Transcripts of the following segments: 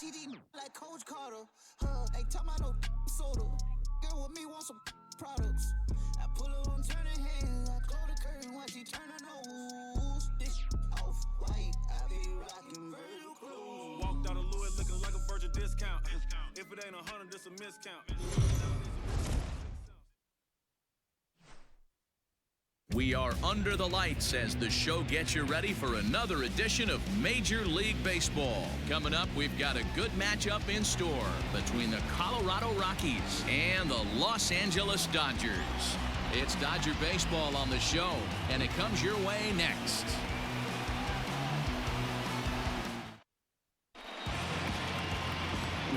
TD like Coach Carter. Hey, tell my no soda. Girl with me want some products. I pull it on turning hands. I close the curtain while she turn her nose. This off white. I be rocking Virgil clothes. Walked out of Louis looking like a Virgil discount. If it ain't 100, it's a miscount. We are under the lights as the show gets you ready for another edition of Major League Baseball. Coming up, we've got a good matchup in store between the Colorado Rockies and the Los Angeles Dodgers. It's Dodger baseball on the show, and it comes your way next.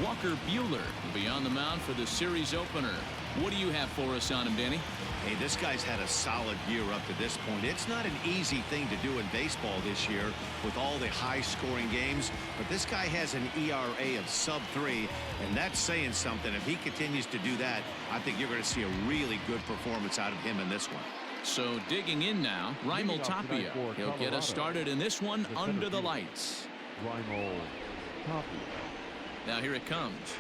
Walker Buehler will be on the mound for the series opener. What do you have for us on him, Danny? Hey, this guy's had a solid year up to this point. It's not an easy thing to do in baseball this year with all the high-scoring games, but this guy has an ERA of sub-3, and that's saying something. If he continues to do that, I think you're going to see a really good performance out of him in this one. So digging in now, Raimel Tapia. He'll get us started in this one under the lights. Raimel Tapia. Now here it comes.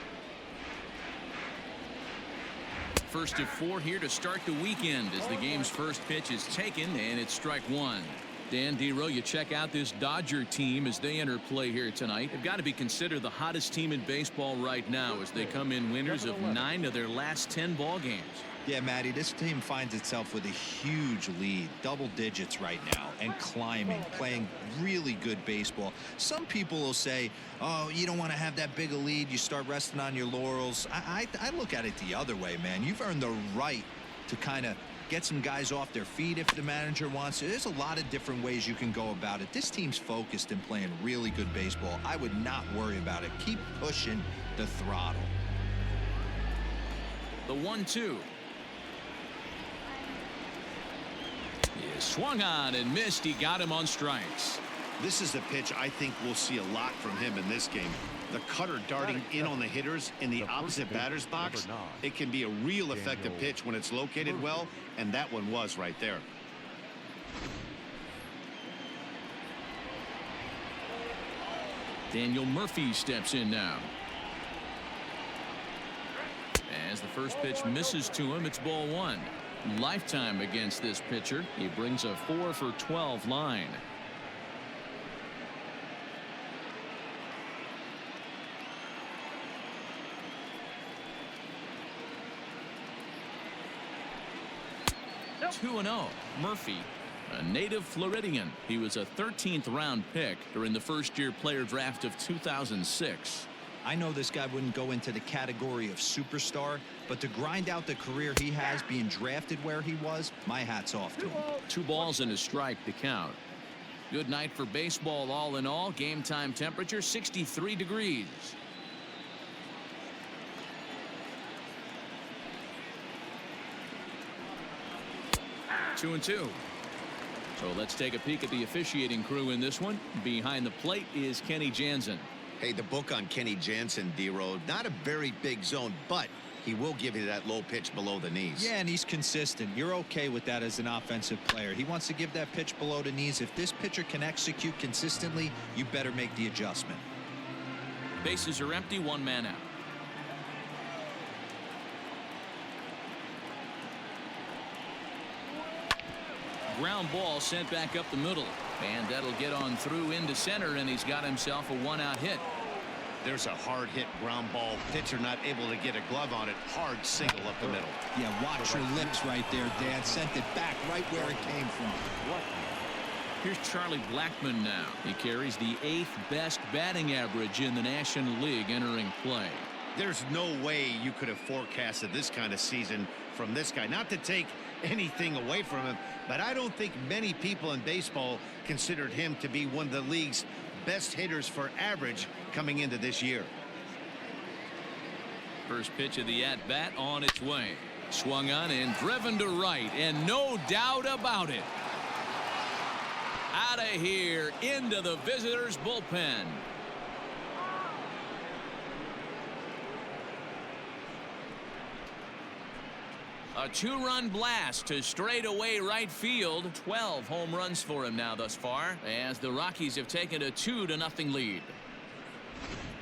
First of 4 here to start the weekend as the game's first pitch is taken, and it's strike one. Dan Dero, you check out this Dodger team as they enter play here tonight. They've got to be considered the hottest team in baseball right now as they come in winners of 9 of their last 10 ball games. Yeah, Matty, this team finds itself with a huge lead, double digits right now, and climbing, playing really good baseball. Some people will say, oh, you don't want to have that big a lead, you start resting on your laurels. I look at it the other way, man. You've earned the right to kind of get some guys off their feet if the manager wants to. There's a lot of different ways you can go about it. This team's focused and playing really good baseball. I would not worry about it. Keep pushing the throttle. The 1-2. He swung on and missed. He got him on strikes. This is a pitch I think we'll see a lot from him in this game. The cutter darting in on the hitters in the opposite batter's box. It can be a real effective pitch when it's located well, and that one was right there. Daniel Murphy steps in now. As the first pitch misses to him, it's ball one. Lifetime against this pitcher. He brings a 4 for 12 line. Nope. 2-0. Murphy, a native Floridian. He was a 13th round pick during the first-year player draft of 2006. I know this guy wouldn't go into the category of superstar, but to grind out the career he has being drafted where he was, my hat's off to him. 2 balls and a strike to count. Good night for baseball all in all. Game time temperature 63 degrees. Two and two. So let's take a peek at the officiating crew in this one. Behind the plate is Kenny Jansen. Hey, the book on Kenny Jansen, D-Road, not a very big zone, but he will give you that low pitch below the knees. Yeah, and he's consistent. You're okay with that as an offensive player. He wants to give that pitch below the knees. If this pitcher can execute consistently, you better make the adjustment. Bases are empty, 1 man out. Ground ball sent back up the middle, and that'll get on through into center, and he's got himself a 1-out hit. There's a hard hit ground ball. Pitcher not able to get a glove on it. Hard single up the middle. Yeah, watch your lips right there, Dad. Sent it back right where it came from. Here's Charlie Blackmon now. He carries the 8th best batting average in the National League entering play. There's no way you could have forecasted this kind of season from this guy. Not to take anything away from him, but I don't think many people in baseball considered him to be one of the league's best hitters for average coming into this year. First pitch of the at-bat on its way. Swung on and driven to right, and no doubt about it. Out of here into the visitors' bullpen. A 2-run blast to straightaway right field. 12 home runs for him now thus far, as the Rockies have taken a 2-0 lead.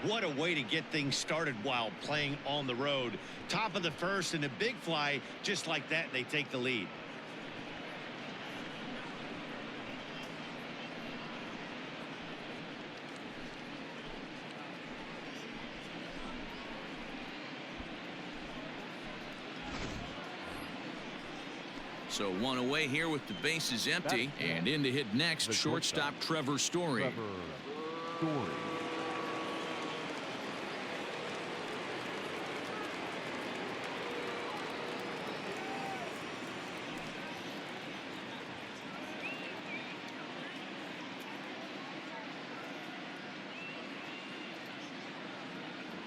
What a way to get things started while playing on the road. Top of the first and a big fly just like that, and they take the lead. So one away here with the bases empty, and in to hit next, shortstop Trevor Story.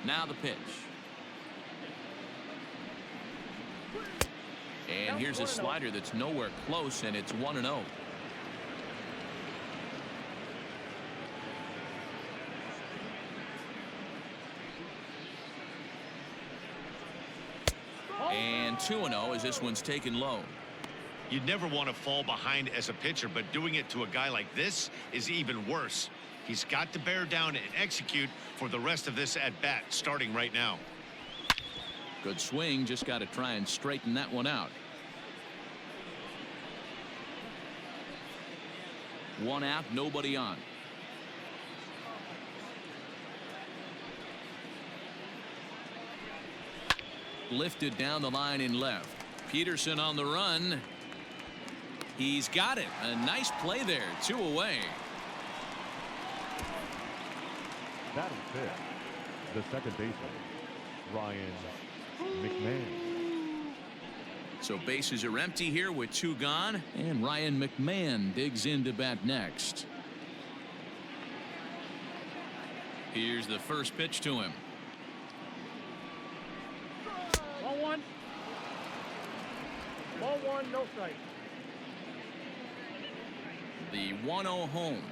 Now the pitch. And here's a slider that's nowhere close, and it's 1-0. And 2-0 as this one's taken low. You'd never want to fall behind as a pitcher, but doing it to a guy like this is even worse. He's got to bear down and execute for the rest of this at bat, starting right now. Good swing, just got to try and straighten that one out. 1 out, nobody on. Lifted down the line in left. Peterson on the run. He's got it. A nice play there. 2 away. That is it. The second baseman, Ryan McMahon. So bases are empty here with 2 gone, and Ryan McMahon digs in to bat next. Here's the first pitch to him. 1-1. 1-1, no strike. The 1-0 home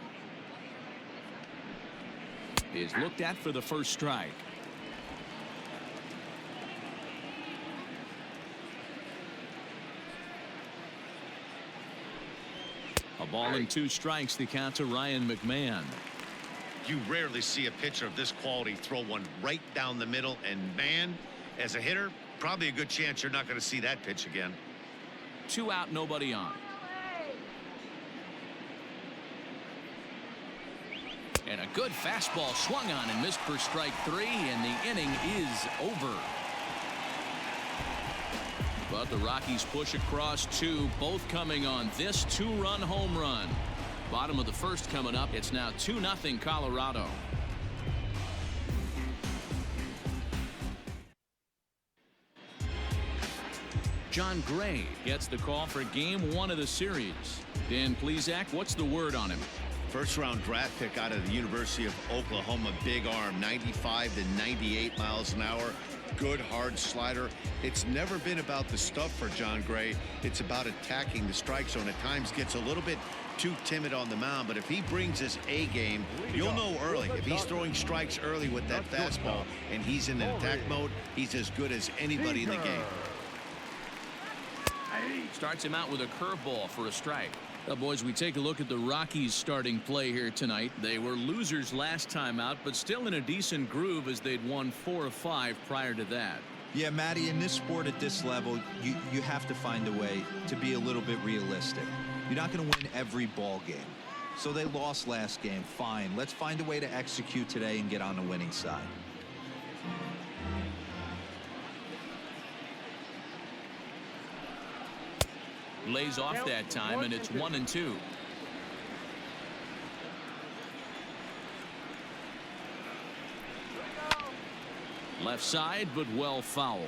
is looked at for the first strike. A ball and 2 strikes, the count to Ryan McMahon. You rarely see a pitcher of this quality throw one right down the middle, and man, as a hitter, probably a good chance you're not going to see that pitch again. 2 out, nobody on. And a good fastball swung on and missed for strike 3, and the inning is over. But the Rockies push across 2, both coming on this 2-run home run. Bottom of the first coming up. It's now 2-0 Colorado. John Gray gets the call for game 1 of the series. Dan Plesac, what's the word on him? First-round draft pick out of the University of Oklahoma. Big arm, 95 to 98 miles an hour. Good hard slider. It's never been about the stuff for John Gray. It's about attacking the strike zone. At times gets a little bit too timid on the mound, but if he brings his A game, you'll know early. If he's throwing strikes early with that fastball and he's in an attack mode, he's as good as anybody in the game. Starts him out with a curveball for a strike. Well, boys, we take a look at the Rockies starting play here tonight. They were losers last time out, but still in a decent groove as they'd won 4 of 5 prior to that. Yeah, Matty, in this sport at this level, you have to find a way to be a little bit realistic. You're not going to win every ball game. So they lost last game. Fine. Let's find a way to execute today and get on the winning side. Lays off that time, and it's 1-2. Left side, but well foul.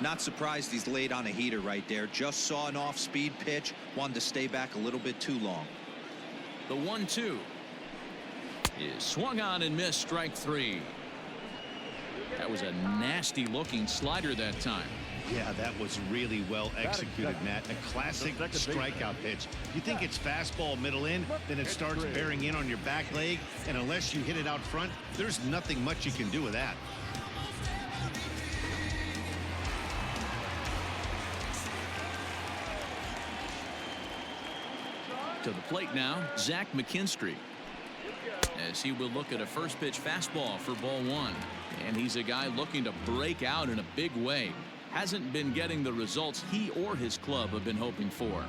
Not surprised he's laid on a heater right there. Just saw an off-speed pitch. Wanted to stay back a little bit too long. The 1-2 is swung on and missed, strike 3. That was a nasty looking slider that time. Yeah, that was really well executed, Matt. A classic strikeout pitch. You think it's fastball middle in, then it starts bearing in on your back leg, and unless you hit it out front, there's nothing much you can do with that. To the plate now, Zach McKinstry. as he will look at a first pitch fastball for ball one. And he's a guy looking to break out in a big way. Hasn't been getting the results he or his club have been hoping for.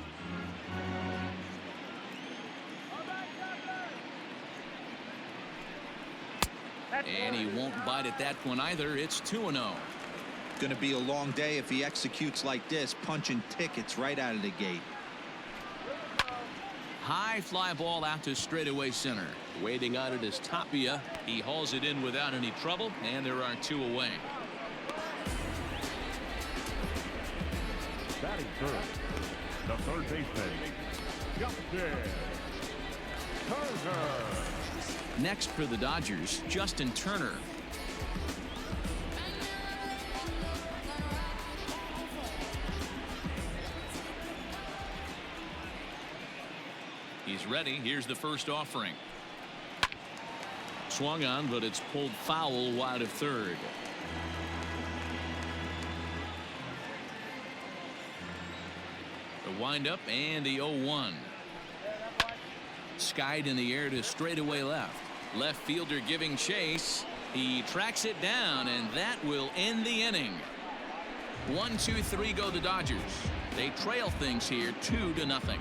And he won't bite at that one either. It's 2-0. Going to be a long day if he executes like this, punching tickets right out of the gate. High fly ball out to straightaway center. Waiting on it is Tapia. He hauls it in without any trouble, and there are 2 away. Batting first, the third baseman, Justin Turner. Next for the Dodgers, Justin Turner. He's ready. Here's the first offering. Swung on, but it's pulled foul wide of third. The windup and the 0-1. Skied in the air to straightaway left. Left fielder giving chase. He tracks it down, and that will end the inning. 1-2-3 go the Dodgers. They trail things here 2-0.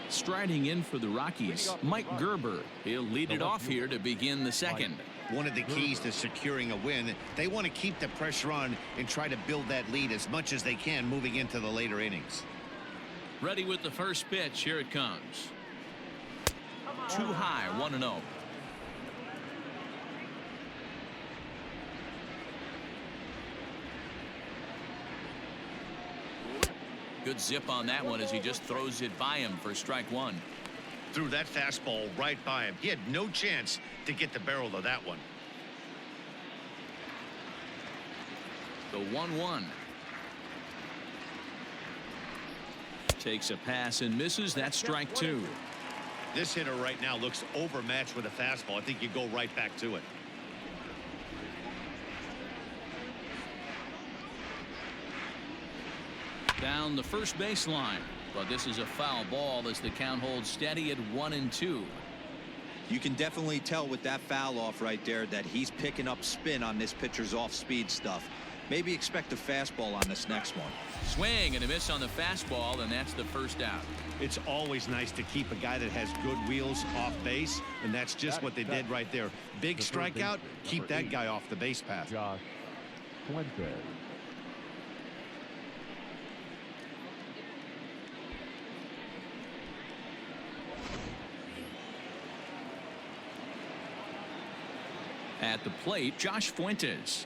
Striding in for the Rockies, Mike Gerber. He'll lead it off here to begin the second. One of the keys to securing a win, they want to keep the pressure on and try to build that lead as much as they can moving into the later innings. Ready with the first pitch. Here it comes. Too high, 1-0. Good zip on that one as he just throws it by him for strike one. Threw that fastball right by him. He had no chance to get the barrel of that one. The 1-1. Takes a pass and misses. That's strike two. This hitter right now looks overmatched with a fastball. I think you go right back to it. Down the first baseline, but this is a foul ball as the count holds steady at 1-2. You can definitely tell with that foul off right there that he's picking up spin on this pitcher's off-speed stuff. Maybe expect a fastball on this next one. Swing and a miss on the fastball, and that's the first out. It's always nice to keep a guy that has good wheels off base, and that's just what they did right there. Big strikeout, keep that guy off the base path. Josh Fuentes. At the plate, Josh Fuentes.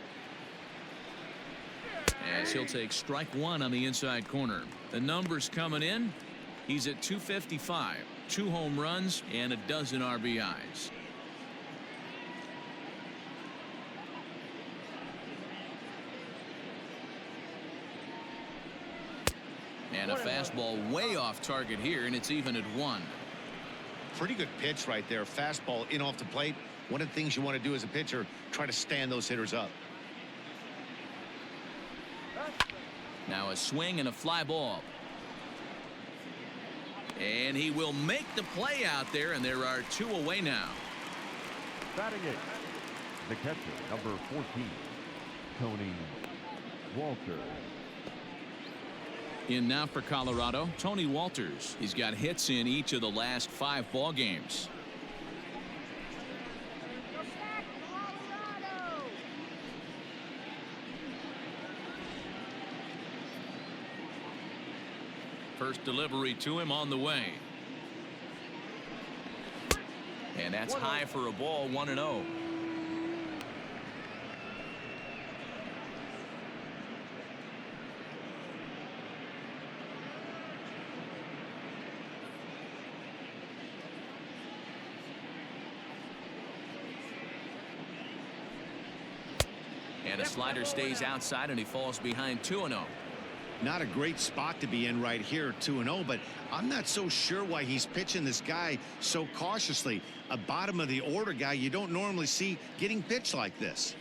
As he'll take strike one on the inside corner. The numbers coming in. He's at 255, 2 home runs, and a dozen RBIs. And a fastball way off target here, and it's even at 1. Pretty good pitch right there. Fastball in off the plate. One of the things you want to do as a pitcher, try to stand those hitters up. Now a swing and a fly ball. And he will make the play out there, and there are 2 away now. Batting it, the catcher, number 14, Tony Walters. In now for Colorado, Tony Walters. He's got hits in each of the last 5 ball games. First delivery to him on the way. And that's high for a ball, 1-0. And a slider stays outside, and he falls behind 2-0. Not a great spot to be in right here, 2-0, but I'm not so sure why he's pitching this guy so cautiously. A bottom of the order guy you don't normally see getting pitched like this.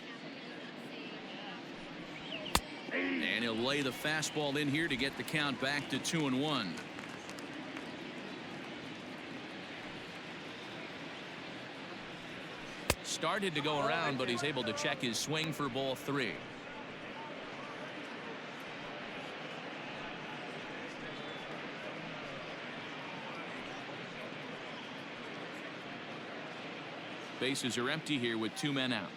And he'll lay the fastball in here to get the count back to 2-1. Started to go around, but he's able to check his swing for ball 3. Bases are empty here with 2 men out.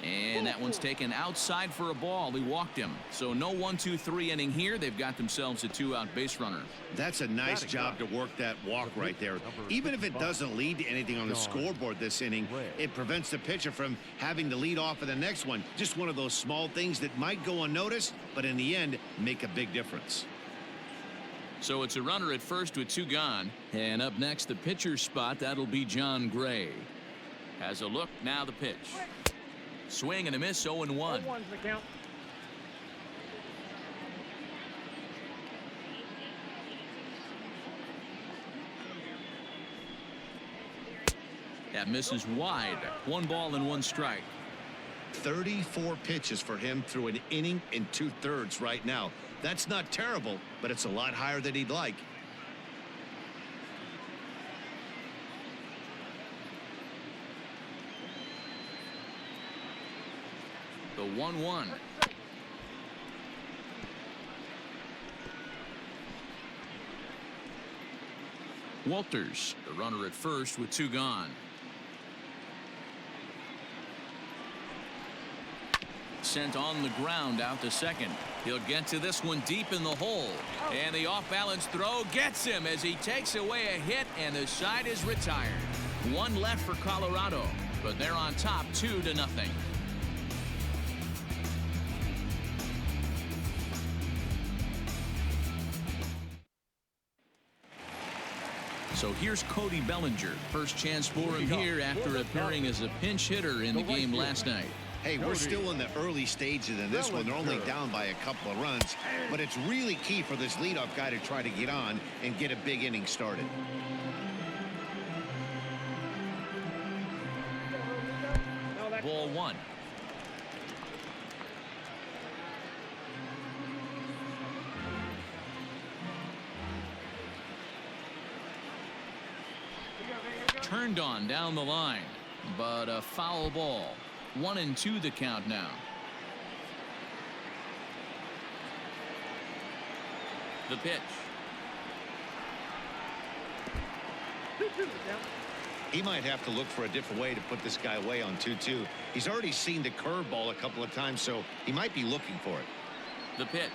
And that one's taken outside for a ball. He walked him. So no 1-2-3 inning here. They've got themselves a 2-out base runner. That's a nice job to work that walk right there. Even if it doesn't lead to anything on the scoreboard this inning, it prevents the pitcher from having to lead off of the next one. Just one of those small things that might go unnoticed, but in the end, make a big difference. So it's a runner at first with 2 gone. And up next, the pitcher's spot. That'll be John Gray. Has a look. Now the pitch. Swing and a miss. 0-1. 1-1's the count. That misses wide. 1 ball and 1 strike. 34 pitches for him through an inning and 2/3 right now. That's not terrible, but it's a lot higher than he'd like. The 1-1. Walters, the runner at first with 2 gone. Sent on the ground out to second. He'll get to this one deep in the hole. And the off-balance throw gets him as he takes away a hit, and the side is retired. 1 left for Colorado, but they're on top 2-0. So here's Cody Bellinger. First chance for him here after appearing as a pinch hitter in the game last night. Hey, we're still in the early stages of this one. They're only down by a couple of runs, but it's really key for this leadoff guy to try to get on and get a big inning started. Ball 1. Turned on down the line, but a foul ball. 1-2 the count now. The pitch. He might have to look for a different way to put this guy away on 2-2. He's already seen the curveball a couple of times, so he might be looking for it. The pitch.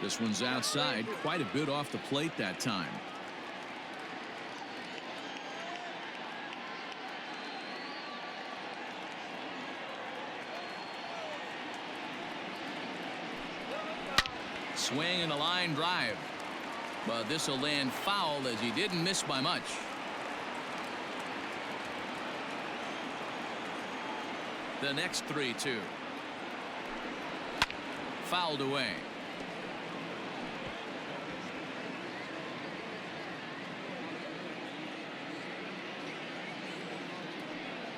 This one's outside, quite a bit off the plate that time. Swing and a line drive, but this will land foul as he didn't miss by much. The next 3-2. Fouled away.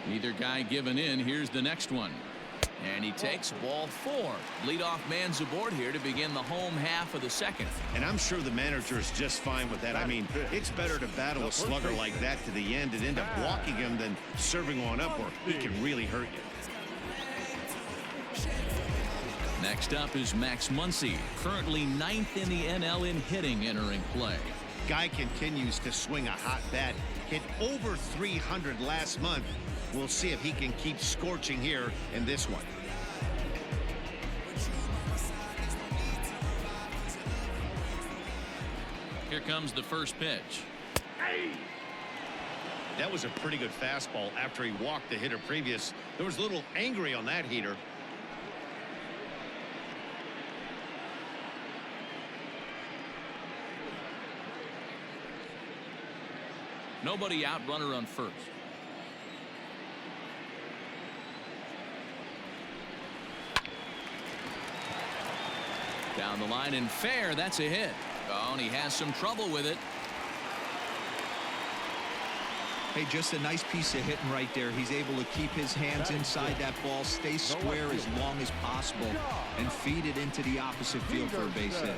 Neither guy giving in. Here's the next one. And he takes ball 4. Leadoff man's aboard here to begin the home half of the second. And I'm sure the manager is just fine with that. I mean, it's better to battle a slugger like that to the end and end up walking him than serving one up, or he can really hurt you. Next up is Max Muncy, currently 9th in the NL in hitting, entering play. Guy continues to swing a hot bat. Hit over 300 last month. We'll see if he can keep scorching here in this one. Here comes the first pitch. That was a pretty good fastball after he walked the hitter previous. There was a little angry on that heater. Nobody out, runner on first. Down the line and fair. That's a hit. Oh, and he has some trouble with it. Hey, just a nice piece of hitting right there. He's able to keep his hands inside that ball, stay square as long as possible, and feed it into the opposite field for a base hit.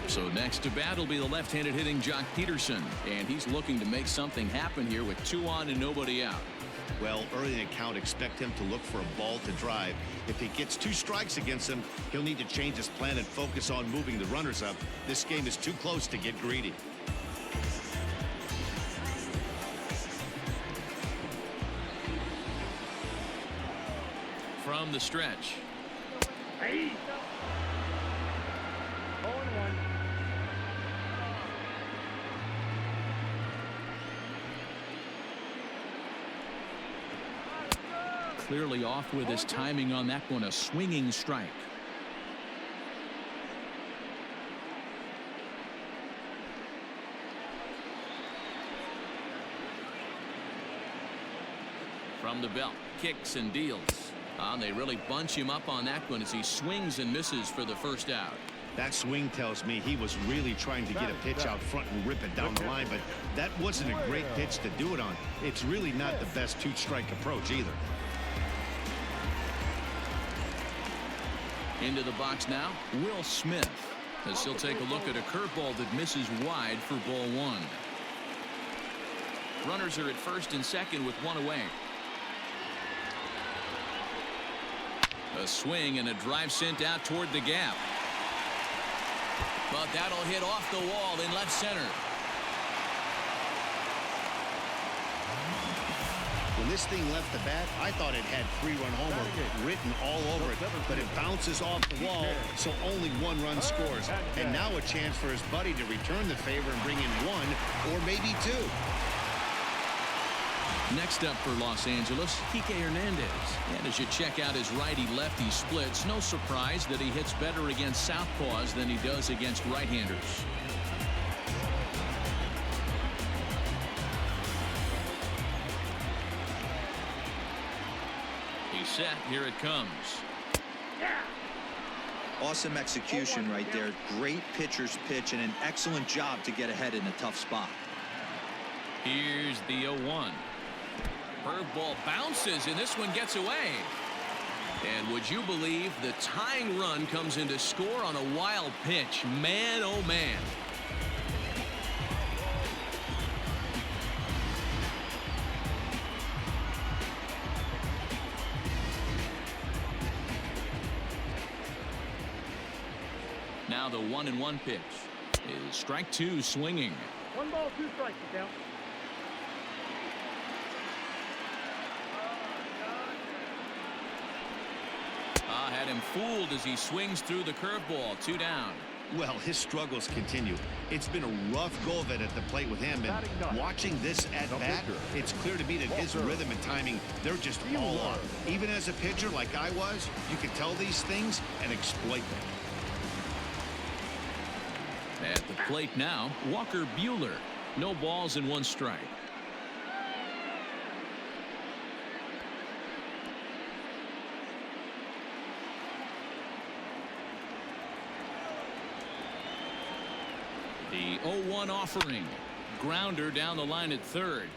So next to bat will be the left-handed hitting Jock Peterson, and he's looking to make something happen here with 2 on and nobody out. Well, early in the count, expect him to look for a ball to drive. If he gets 2 strikes against him, he'll need to change his plan and focus on moving the runners up. This game is too close to get greedy. From the stretch. Hey. 0-1. Clearly off with his timing on that one, a swinging strike. From the belt, kicks and deals. They really bunch him up on that one as he swings and misses for the first out. That swing tells me he was really trying to get a pitch out front and rip it down the line, but that wasn't a great pitch to do it on. It's really not the best 2-strike approach either. Into the box now, Will Smith, as he'll take a look at a curveball that misses wide for ball 1. Runners are at first and second with 1 away. A swing and a drive sent out toward the gap. But that'll hit off the wall in left center. When this thing left the bat, I thought it had 3-run homer written all over it, but it bounces off the wall, so only 1 run scores. And now a chance for his buddy to return the favor and bring in 1 or maybe 2. Next up for Los Angeles, Kike Hernandez. And as you check out his righty-lefty splits, no surprise that he hits better against southpaws than he does against right-handers. He's set. Here it comes. Awesome execution right there. Great pitcher's pitch and an excellent job to get ahead in a tough spot. Here's the 0-1. Curveball bounces, and this one gets away. And would you believe the tying run comes in to score on a wild pitch? Man, oh man. Now the 1-1 pitch is strike 2 swinging. 1 ball, 2 strikes, count. Had him fooled as he swings through the curveball. 2 down. Well, his struggles continue. It's been a rough go of it at the plate with him, and watching this at bat, it's clear to me that his rhythm and timing, they're just all off. Even as a pitcher like I was, you can tell these things and exploit them. At the plate now, Walker Buehler. No balls and 1 strike. The 0-1 offering. Grounder down the line at third.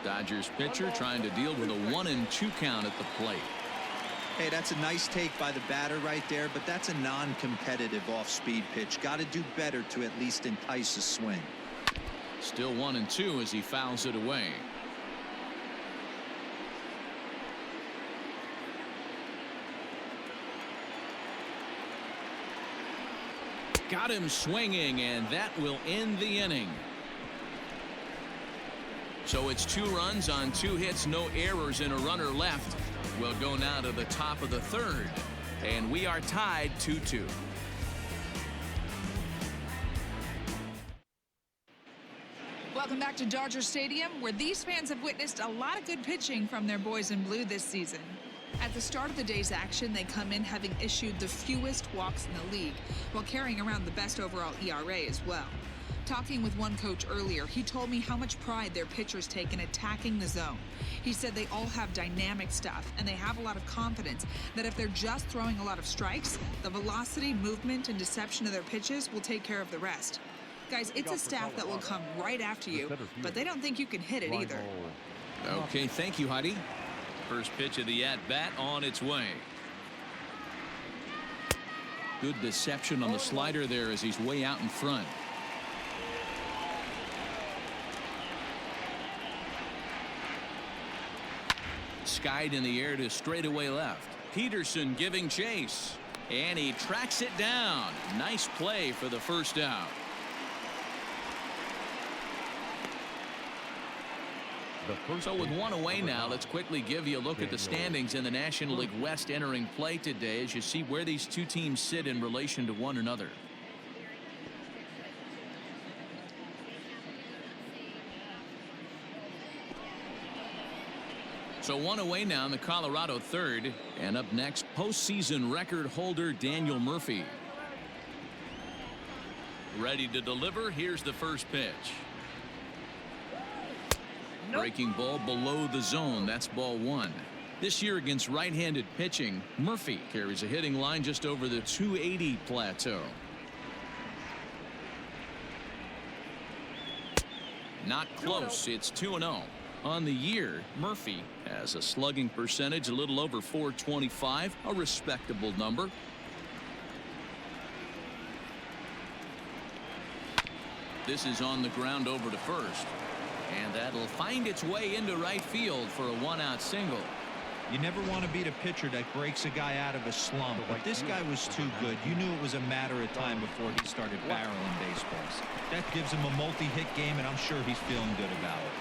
Dodgers pitcher trying to deal with a 1-2 count at the plate. Hey, that's a nice take by the batter right there, but that's a non-competitive off-speed pitch. Got to do better to at least entice a swing. Still 1-2 as he fouls it away. Got him swinging, and that will end the inning. So it's 2 runs on 2 hits, no errors, and a runner left. We'll go now to the top of the 3rd, and we are tied 2-2. Welcome back to Dodger Stadium, where these fans have witnessed a lot of good pitching from their boys in blue this season. At the start of the day's action, they come in having issued the fewest walks in the league, while carrying around the best overall ERA as well. Talking with one coach earlier, he told me how much pride their pitchers take in attacking the zone. He said they all have dynamic stuff, and they have a lot of confidence that if they're just throwing a lot of strikes, the velocity, movement, and deception of their pitches will take care of the rest. Guys, it's a staff that will come right after you, but they don't think you can hit it either. Okay, thank you, Heidi. First pitch of the at-bat on its way. Good deception on the slider there as he's way out in front. Skied in the air to straightaway left. Peterson giving chase. And he tracks it down. Nice play for the first out. So with one away now, let's quickly give you a look at the standings in the National League West entering play today as you see where these two teams sit in relation to one another. So one away now in the Colorado third, and up next postseason record holder Daniel Murphy. Ready to deliver. Here's the first pitch. Breaking ball below the zone. That's ball one. This year against right-handed pitching, Murphy carries a hitting line just over the 280 plateau. Not close. It's 2-0. On the year, Murphy has a slugging percentage a little over .425, a respectable number. This is on the ground over to first. And that'll find its way into right field for a one-out single. You never want to beat a pitcher that breaks a guy out of a slump, but this guy was too good. You knew it was a matter of time before he started barreling baseballs. That gives him a multi-hit game, and I'm sure he's feeling good about it.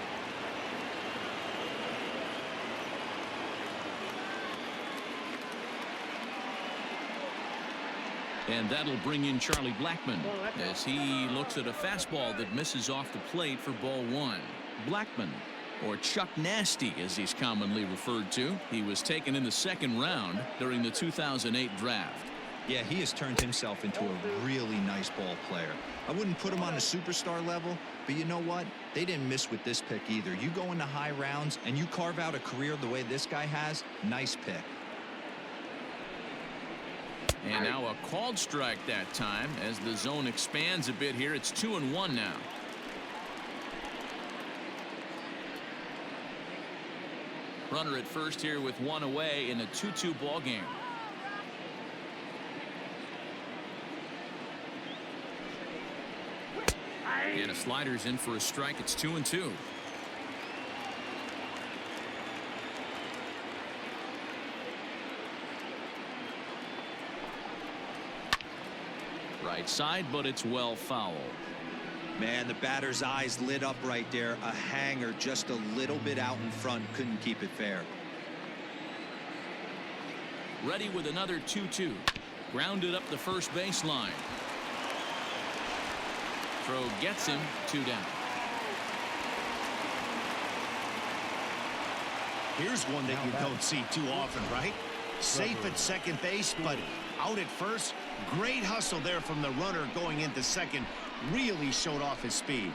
And that'll bring in Charlie Blackmon as he looks at a fastball that misses off the plate for ball one. Blackmon, or Chuck Nasty as he's commonly referred to, he was taken in the second round during the 2008 draft. Yeah, he has turned himself into a really nice ball player. I wouldn't put him on a superstar level, but you know what? They didn't miss with this pick either. You go into high rounds and you carve out a career the way this guy has, nice pick. And now a called strike that time as the zone expands a bit here. It's 2-1 now. Runner at first here with one away in a 2-2 ball game. And a slider's in for a strike. It's 2-2. Right side, but it's well foul. Man, the batter's eyes lit up right there. A hanger just a little bit out in front. Couldn't keep it fair. Ready with another 2-2. Grounded up the first baseline. Throw gets him, 2 down. Here's one that you don't see too often, right? Safe at second base, but out at first. Great hustle there from the runner going into second. Really showed off his speed.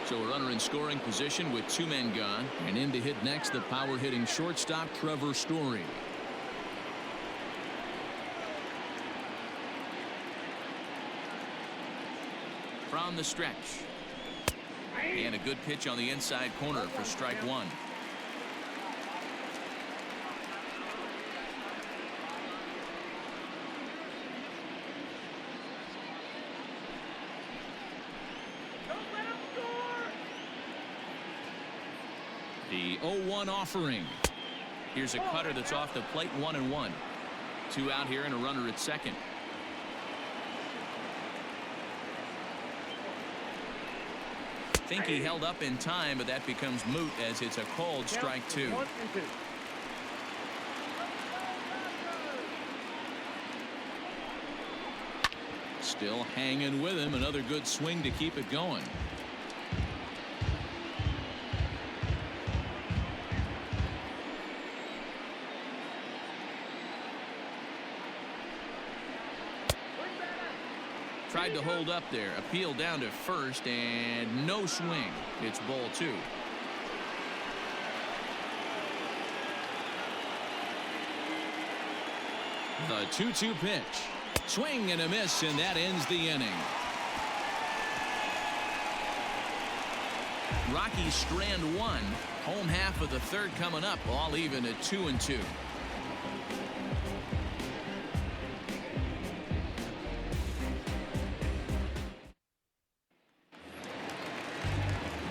So a runner in scoring position with 2 men gone. And in to hit next, the power hitting shortstop Trevor Story. From the stretch. And a good pitch on the inside corner for strike one. The 0-1 offering. Here's a cutter that's off the plate, 1-1. 2 out here and a runner at second. Think he held up in time, but that becomes moot as it's a called strike 2. Still hanging with him. Another good swing to keep it going. Tried to hold up there. Appeal down to first, and no swing. It's ball 2. The 2-2 pitch. Swing and a miss, and that ends the inning. Rockies strand 1. Home half of the third coming up, all even at 2-2.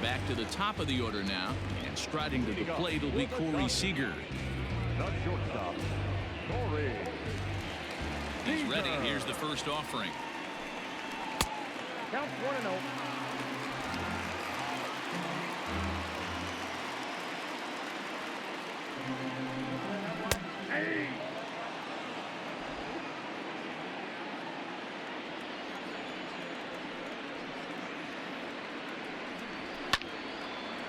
Back to the top of the order now, and striding to the plate will be Corey Seager. The shortstop, Corey. He's ready. Here's the first offering. Count 1-0. Hey!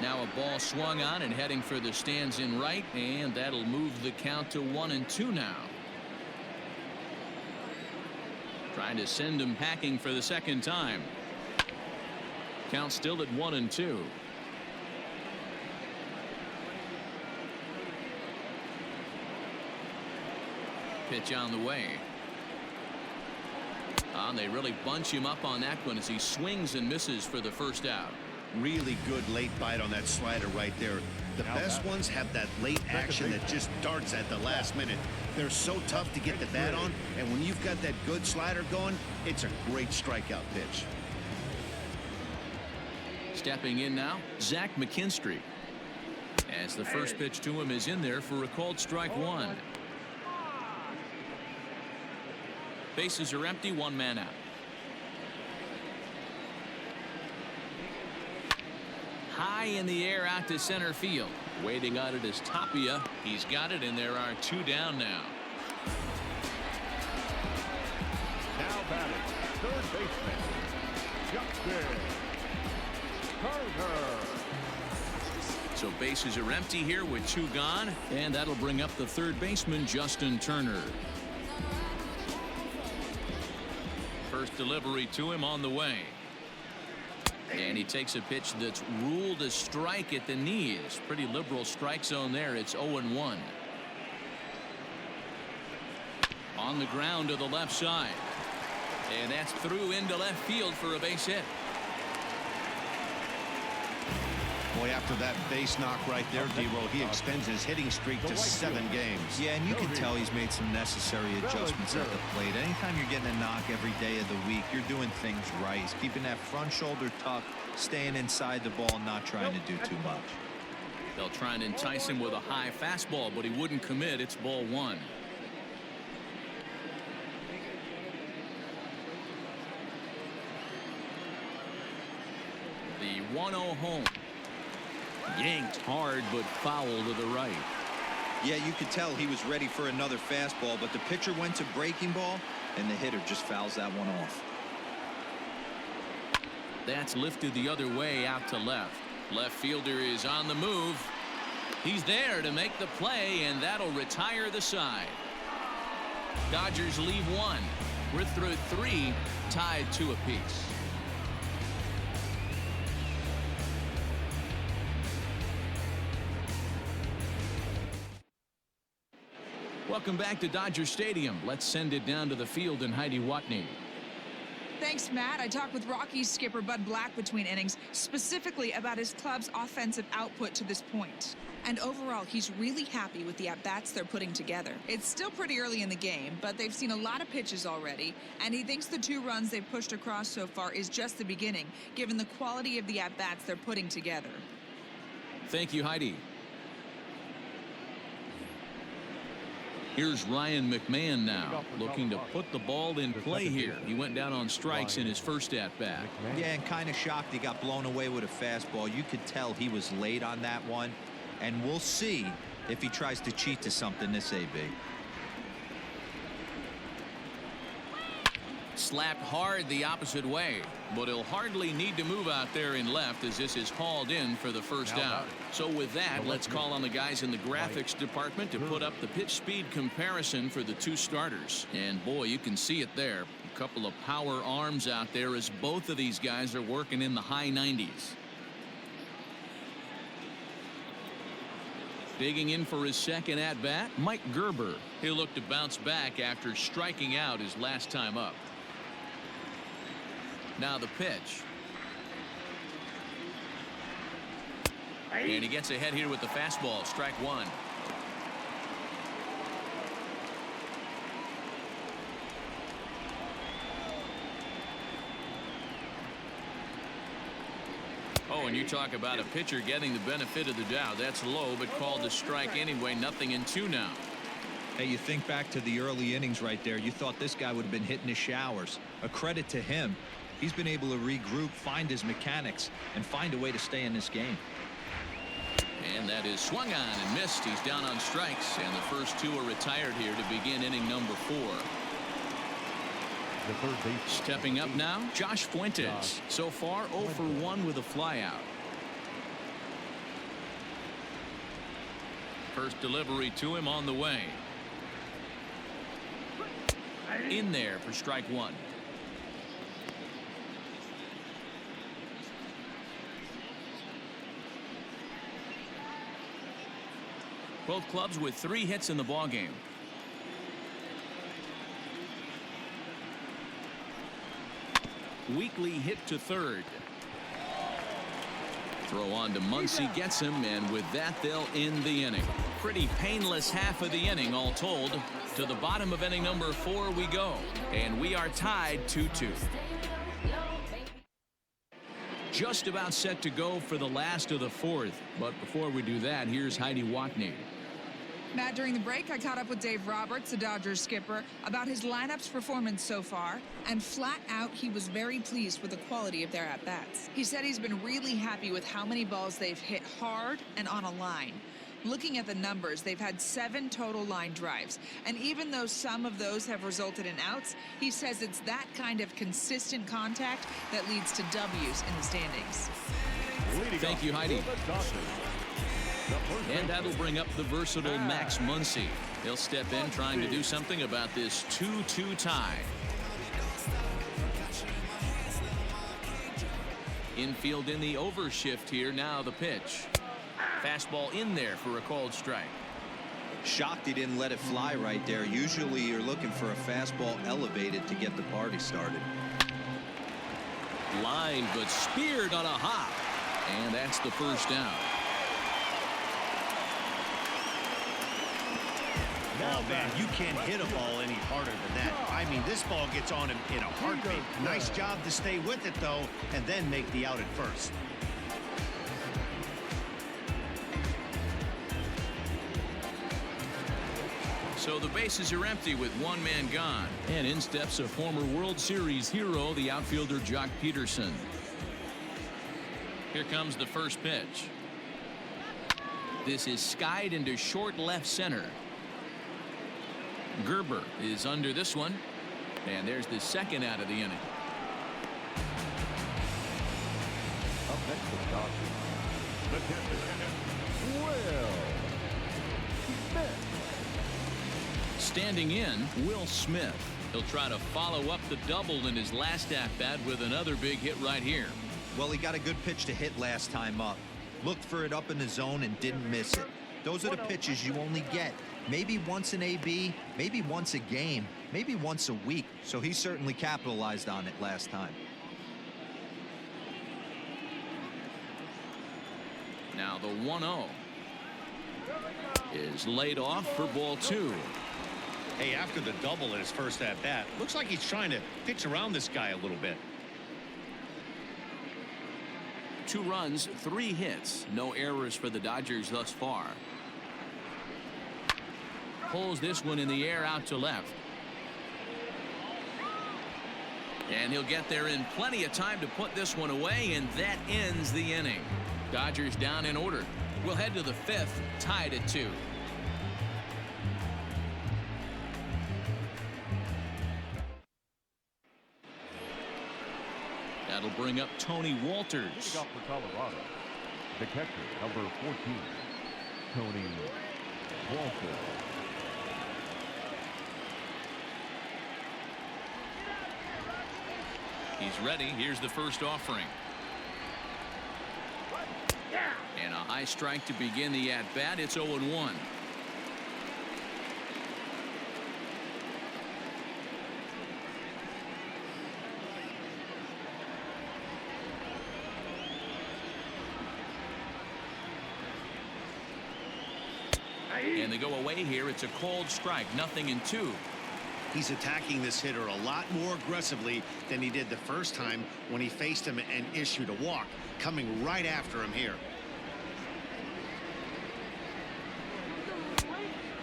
Now a ball swung on and heading for the stands in right, and that'll move the count to 1-2 now. Trying to send him packing for the second time. Count still at 1-2. Pitch on the way. And they really bunch him up on that one as he swings and misses for the first out. Really good late bite on that slider right there. The best ones have that late action that just darts at the last minute. They're so tough to get the bat on, and when you've got that good slider going, it's a great strikeout pitch. Stepping in now, Zach McKinstry. As the first pitch to him is in there for a called strike 1. Bases are empty, 1 man out. High in the air out to center field. Waiting on it is Tapia. He's got it, and there are 2 down now. Now batting, third baseman, Justin Turner. So bases are empty here with 2 gone, and that'll bring up the third baseman, Justin Turner. First delivery to him on the way. And he takes a pitch that's ruled a strike at the knees. Pretty liberal strike zone there. It's 0-1. On the ground to the left side. And that's through into left field for a base hit. Boy, after that base knock right there, D-Roll, he extends his hitting streak to 7 games. Yeah, and you can tell he's made some necessary adjustments at the plate. Anytime you're getting a knock every day of the week, you're doing things right. He's keeping that front shoulder tucked, staying inside the ball, not trying to do too much. They'll try and entice him with a high fastball, but he wouldn't commit. It's ball 1. The 1-0 home. Yanked hard, but foul to the right. Yeah, you could tell he was ready for another fastball, but the pitcher went to breaking ball, and the hitter just fouls that one off. That's lifted the other way out to left. Left fielder is on the move. He's there to make the play, and that'll retire the side. Dodgers leave 1. We're through 3, tied 2 apiece. Welcome back to Dodger Stadium. Let's send it down to the field and Heidi Watney. Thanks, Matt. I talked with Rockies skipper Bud Black between innings, specifically about his club's offensive output to this point. And overall, he's really happy with the at-bats they're putting together. It's still pretty early in the game, but they've seen a lot of pitches already, and he thinks the 2 runs they've pushed across so far is just the beginning, given the quality of the at-bats they're putting together. Thank you, Heidi. Here's Ryan McMahon now, looking to put the ball in play here. He went down on strikes in his first at-bat. Yeah, and kind of shocked he got blown away with a fastball. You could tell he was late on that one, and we'll see if he tries to cheat to something this AB. Slapped hard the opposite way, but he'll hardly need to move out there in left as this is hauled in for the first out. So with that, let's call on the guys in the graphics department to put up the pitch speed comparison for the 2 starters. And boy, you can see it there. couple of power arms out there as both of these guys are working in the high 90s. Digging in for his second at bat, Mike Gerber. He'll look to bounce back after striking out his last time up. Now the pitch. And he gets ahead here with the fastball. Strike one. Oh, and you talk about a pitcher getting the benefit of the doubt. That's low, but called a strike anyway. 0-2 now. Hey, you think back to the early innings right there. You thought this guy would have been hitting his showers. A credit to him. He's been able to regroup, find his mechanics, and find a way to stay in this game. And that is swung on and missed. He's down on strikes, and the first two are retired here to begin inning number 4. The third baseman. Stepping up now, Josh Fuentes. So far, 0 for 1 with a flyout. First delivery to him on the way. In there for strike one. Both clubs with 3 hits in the ballgame. Weekly hit to third. Throw on to Muncy, gets him, and with that they'll end the inning. Pretty painless half of the inning all told. To the bottom of inning number 4 we go, and we are tied 2-2. Just about set to go for the last of the 4th, but before we do that, here's Heidi Watney. Matt, during the break, I caught up with Dave Roberts, the Dodgers skipper, about his lineup's performance so far, and flat out, he was very pleased with the quality of their at-bats. He said he's been really happy with how many balls they've hit hard and on a line. Looking at the numbers, they've had 7 total line drives, and even though some of those have resulted in outs, he says it's that kind of consistent contact that leads to W's in the standings. Thank you, Heidi. And that'll bring up the versatile Max Muncy. He'll step in trying to do something about this 2-2 tie. Infield in the overshift here. Now the pitch. Fastball in there for a called strike. Shocked he didn't let it fly right there. Usually you're looking for a fastball elevated to get the party started. Line, but speared on a hop. And that's the first down. Oh, man, you can't hit a ball any harder than that. I mean, this ball gets on him in a heartbeat. Nice job to stay with it, though, and then make the out at first. So the bases are empty with one man gone. And in steps a former World Series hero, the outfielder Jock Peterson. Here comes the first pitch. This is skied into short left center. Gerber is under this one, and there's the second out of the inning. Up next for the Dodgers, the catcher, Will Smith. Standing in, Will Smith. He'll try to follow up the double in his last at-bat with another big hit right here. Well, he got a good pitch to hit last time up. Looked for it up in the zone and didn't miss it. Those are the pitches you only get. Maybe once an AB, maybe once a game, maybe once a week. So he certainly capitalized on it last time. Now the 1-0 is laid off for ball 2. Hey, after the double in his first at-bat, looks like he's trying to pitch around this guy a little bit. 2 runs, 3 hits. No errors for the Dodgers thus far. Pulls this one in the air out to left. And he'll get there in plenty of time to put this one away, and that ends the inning. Dodgers down in order. We'll head to the 5th, tied at 2. That'll bring up Tony Walters. Leading off for Colorado, the catcher, number 14, Tony Walters. He's ready. Here's the first offering. And a high strike to begin the at-bat. It's 0-1. And they go away here. It's a cold strike. 0-2. He's attacking this hitter a lot more aggressively than he did the first time when he faced him and issued a walk. Coming right after him here.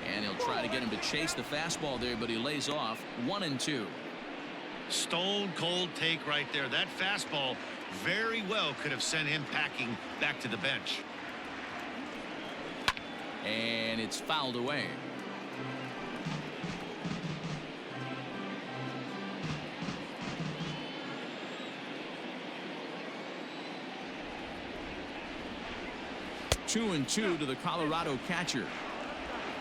And he'll try to get him to chase the fastball there, but he lays off. 1-2. Stone cold take right there. That fastball very well could have sent him packing back to the bench. And it's fouled away. Two and two to the Colorado catcher.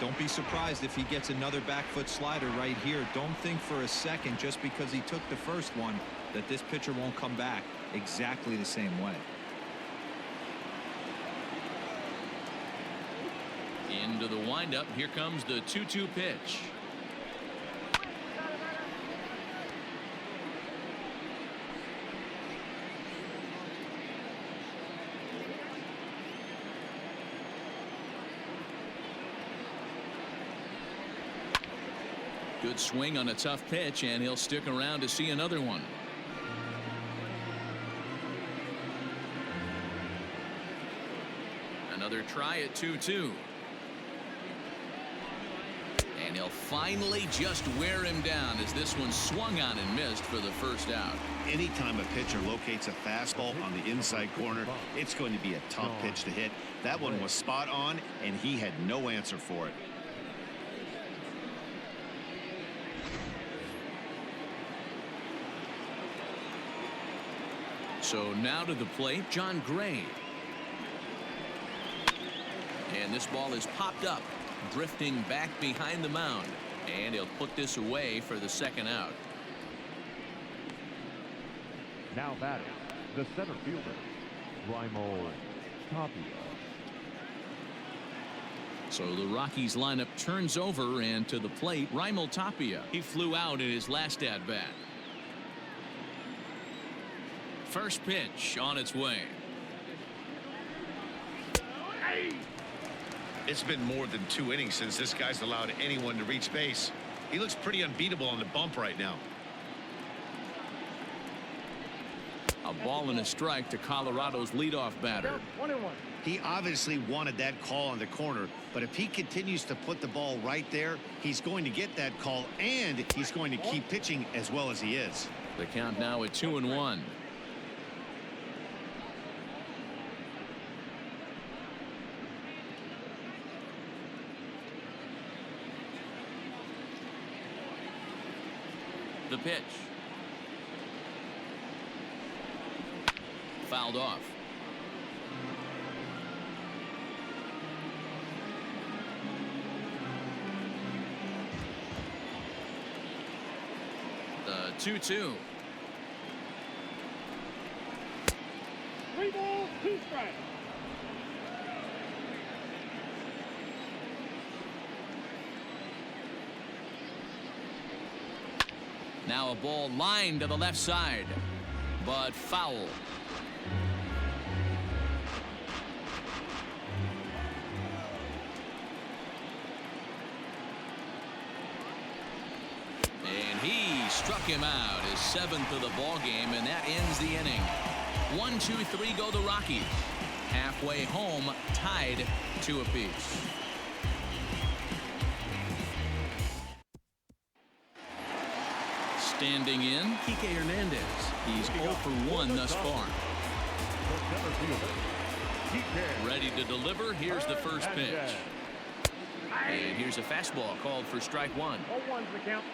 Don't be surprised if he gets another back foot slider right here. Don't think for a second, just because he took the first one, that this pitcher won't come back exactly the same way. Into the windup. Here comes the 2-2 pitch. Good swing on a tough pitch, and he'll stick around to see another one. Another try at 2-2. And he'll finally just wear him down as this one swung on and missed for the first out. Anytime a pitcher locates a fastball on the inside corner, it's going to be a tough pitch to hit. That one was spot on, and he had no answer for it. So now to the plate, John Gray. And this ball is popped up, drifting back behind the mound. And he'll put this away for the second out. Now batting, the center fielder, Tapia. So the Rockies lineup turns over, and to the plate, Tapia. He flew out in his last at-bat. First pitch on its way. It's been more than 2 innings since this guy's allowed anyone to reach base. He looks pretty unbeatable on the bump right now. A ball and a strike to Colorado's leadoff batter. 1-1. He obviously wanted that call on the corner, but if he continues to put the ball right there, he's going to get that call, and he's going to keep pitching as well as he is. The count now at 2-1. The pitch. Fouled off. The 2-2. 3 balls, 2 strikes. Now a ball lined to the left side, but foul. And he struck him out, his 7th of the ball game, and that ends the inning. 1, 2, 3 go the Rockies. Halfway home, tied 2 apiece. Standing in, Kike Hernandez. He's 0 for 1 thus far. Ready to deliver. Here's the first pitch. And here's a fastball called for strike 1. 0-1's the count.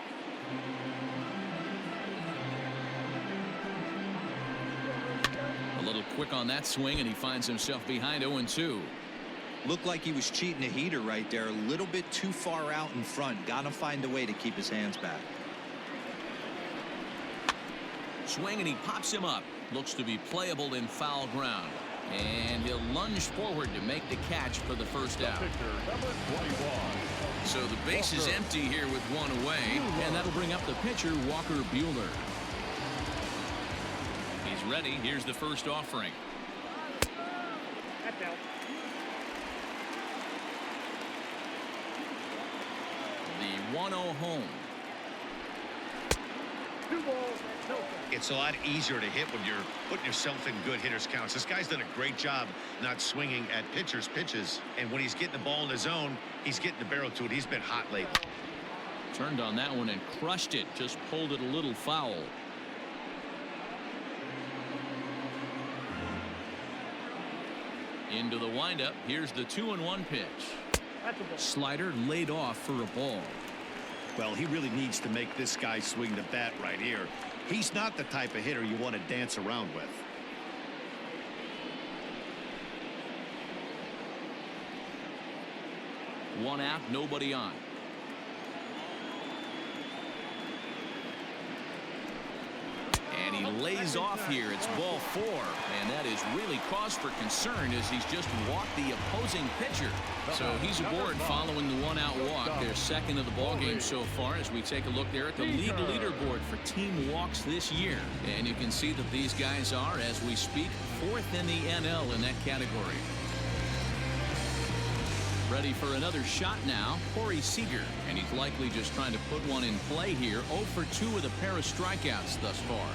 A little quick on that swing, and he finds himself behind 0-2. Looked like he was cheating a heater right there. A little bit too far out in front. Got to find a way to keep his hands back. Swing, and he pops him up. Looks to be playable in foul ground. And he'll lunge forward to make the catch for the first out. So the base is empty here with one away, and that'll bring up the pitcher, Walker Buehler. He's ready. Here's the first offering. That's out. The 1-0 home. 2 balls, no strikes. It's a lot easier to hit when you're putting yourself in good hitters counts. This guy's done a great job not swinging at pitchers' pitches, and when he's getting the ball in his zone, he's getting the barrel to it. He's been hot lately. Turned on that one and crushed it. Just pulled it a little foul. Into the windup. Here's the 2-1 pitch. That's a ball. Slider laid off for a ball. Well, he really needs to make this guy swing the bat right here. He's not the type of hitter you want to dance around with. One out, nobody on. And he lays off here. It's ball 4, and that is really cause for concern as he's just walked the opposing pitcher. So he's aboard following the 1-out walk. They're second of the ball game so far as we take a look there at the league leaderboard for team walks this year. And you can see that these guys are, as we speak, 4th in the NL in that category. Ready for another shot now, Corey Seager, and he's likely just trying to put one in play here. 0 for 2 with a pair of strikeouts thus far.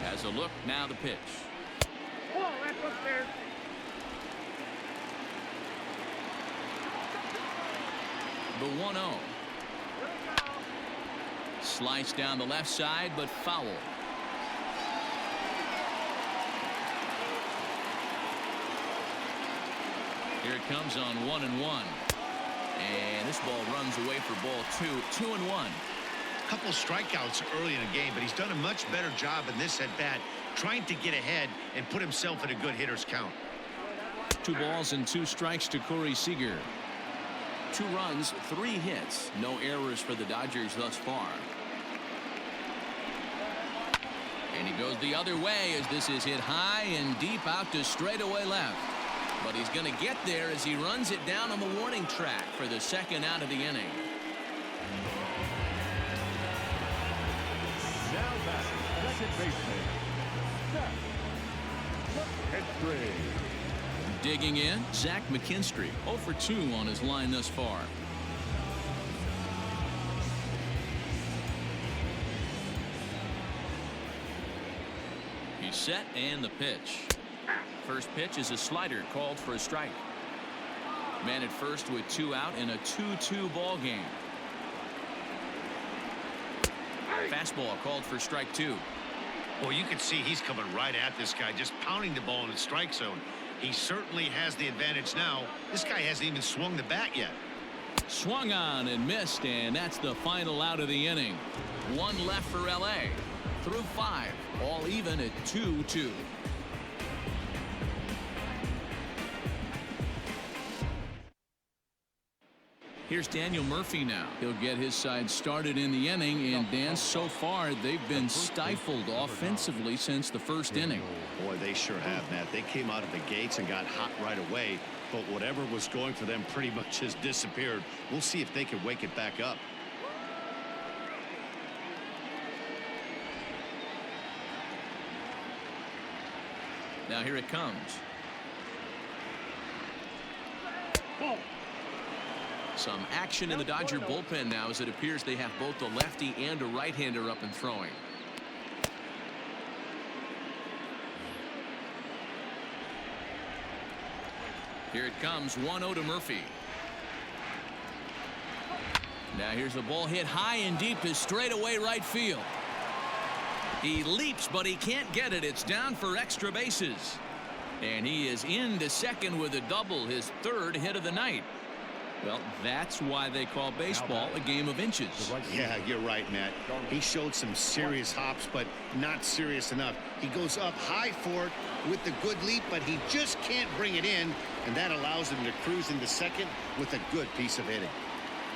Has a look, now the pitch. Oh, that's upstairs. The 1-0. Sliced down the left side, but foul. Here it comes on 1-1. And this ball runs away for ball 2. 2-1. Couple strikeouts early in the game, but he's done a much better job in this at bat trying to get ahead and put himself in a good hitter's count. 2 balls and 2 strikes to Corey Seager. 2 runs, 3 hits. No errors for the Dodgers thus far. And he goes the other way as this is hit high and deep out to straightaway left. But he's going to get there as he runs it down on the warning track for the second out of the inning. Now back, second baseman, Zach McKinstry. Digging in, Zach McKinstry, 0 for 2 on his line thus far. He's set and the pitch. First pitch is a slider called for a strike. Man at first with 2 out in a 2-2 ball game. Fastball called for strike 2. Well, you can see he's coming right at this guy, just pounding the ball in the strike zone. He certainly has the advantage now. This guy hasn't even swung the bat yet. Swung on and missed, and that's the final out of the inning. 1 left for LA. Through 5, all even at 2-2. Here's Daniel Murphy now. He'll get his side started in the inning, and Dan, so far they've been stifled offensively since the first inning. Boy, they sure have, Matt. They came out of the gates and got hot right away, but whatever was going for them pretty much has disappeared. We'll see if they can wake it back up. Now here it comes. Ball. Some action in the Dodger bullpen now as it appears they have both a lefty and a right-hander up and throwing. Here it comes, 1-0 to Murphy. Now here's the ball hit high and deep to straightaway right field. He leaps, but he can't get it. It's down for extra bases. And he is into second with a double, his 3rd hit of the night. Well, that's why they call baseball a game of inches. Yeah, you're right, Matt. He showed some serious hops, but not serious enough. He goes up high for it with the good leap, but he just can't bring it in, and that allows him to cruise into second with a good piece of hitting.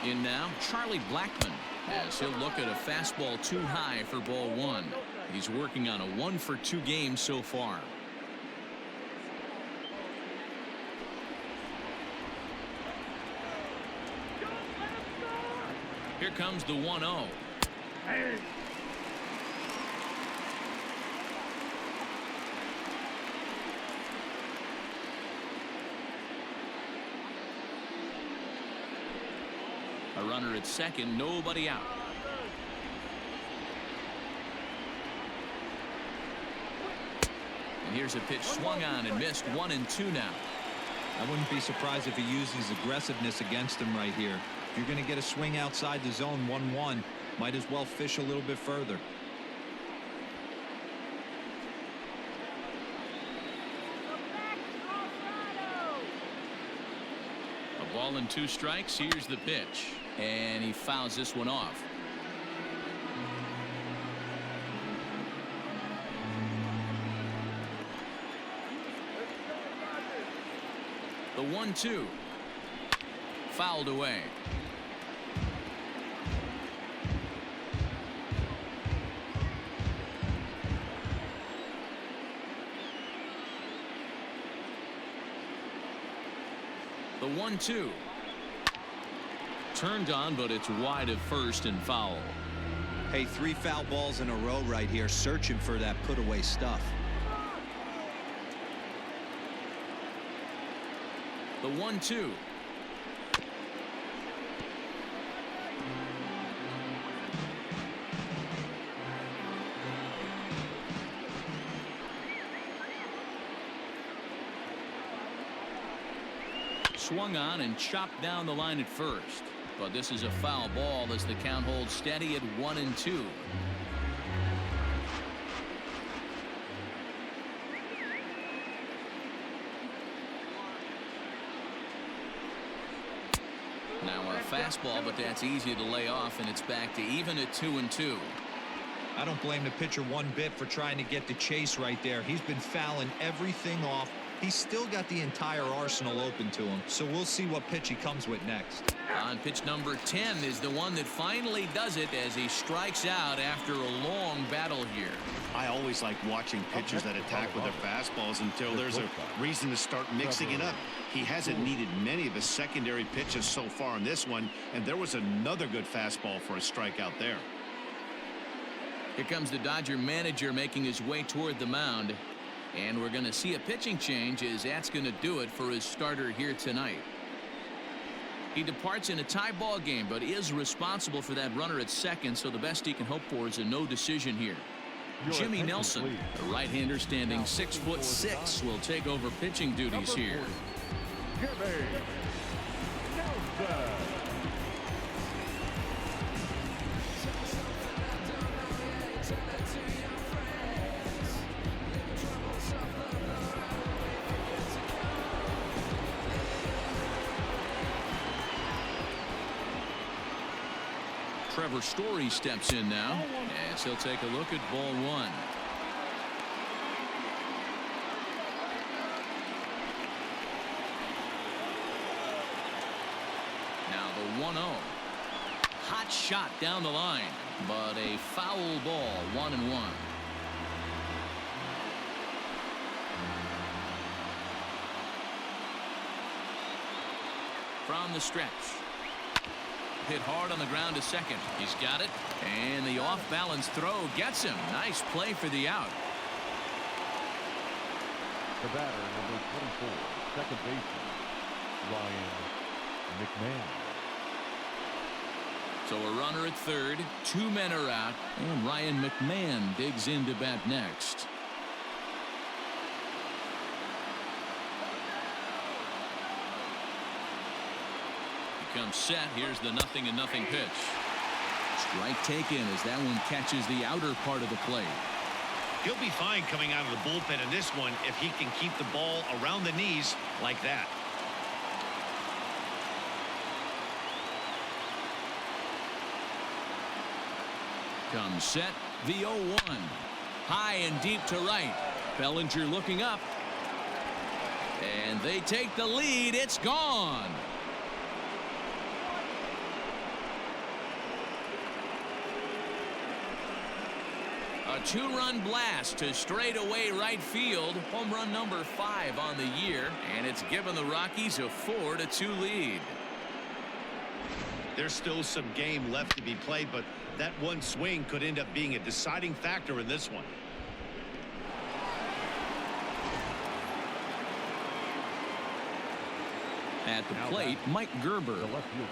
In now, Charlie Blackmon, as he'll look at a fastball too high for ball one. He's working on a 1-for-2 game so far. Here comes the 1-0. A runner at second, nobody out. And here's a pitch swung on and missed. 1-2 now. I wouldn't be surprised if he used his aggressiveness against him right here. If you're going to get a swing outside the zone 1-1, might as well fish a little bit further. A ball and 2 strikes. Here's the pitch. And he fouls this one off. The 1-2. Fouled away. The 1-2. Turned on, but it's wide of first and foul. Hey, 3 foul balls in a row right here, searching for that put away stuff. The 1-2. Swung on and chopped down the line at first. But this is a foul ball as the count holds steady at 1-2. Now a fastball, but that's easy to lay off, and it's back to even at 2-2. I don't blame the pitcher one bit for trying to get the chase right there. He's been fouling everything off. He's still got the entire arsenal open to him, so we'll see what pitch he comes with next. On pitch number 10 is the one that finally does it as he strikes out after a long battle here. I always like watching pitchers that attack with their fastballs until there's a reason to start mixing it up. He hasn't needed many of his secondary pitches so far in this one, and there was another good fastball for a strikeout there. Here comes the Dodger manager making his way toward the mound. And we're going to see a pitching change as that's going to do it for his starter here tonight. He departs in a tie ball game, but is responsible for that runner at second, so the best he can hope for is a no decision here. Jimmy Nelson, the right-hander standing 6'6", will take over pitching duties here. Jimmy Nelson. Trevor Story steps in now as he'll take a look at ball one. Now the 1-0. Hot shot down the line, but a foul ball. 1-1. From the stretch. Hit hard on the ground to second. He's got it, and the off-balance throw gets him. Nice play for the out. The batter, number 24, second baseman, Ryan McMahon. So a runner at third, 2 men are out, and Ryan McMahon digs in to bat next. Comes set. Here's the 0-0 pitch. Strike taken as that one catches the outer part of the plate. He'll be fine coming out of the bullpen in this one if he can keep the ball around the knees like that. Comes set. The 0-1. High and deep to right. Bellinger looking up. And they take the lead. It's gone. A two-run blast to straightaway right field. Home run number 5 on the year, and it's given the Rockies a 4-2 lead. There's still some game left to be played, but that one swing could end up being a deciding factor in this one. At the plate, Mike Gerber. The left fielder,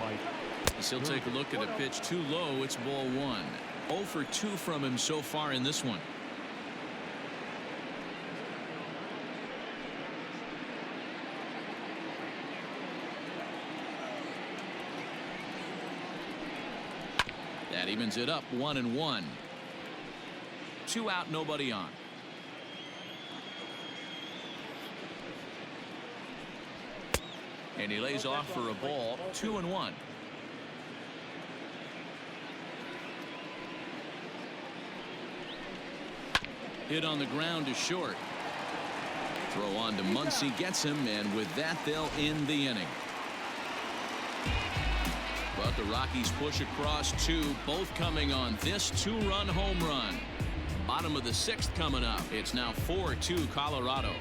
Mike. He'll take a look at a pitch too low. It's ball 1. 0 for 2 from him so far in this one. That evens it up 1-1. 2 out, nobody on. And he lays off for a ball. 2-1. Hit on the ground to short. Throw on to Muncy, gets him, and with that they'll end the inning. But the Rockies push across 2, both coming on this 2-run home run. Bottom of the 6th coming up. It's now 4-2 Colorado.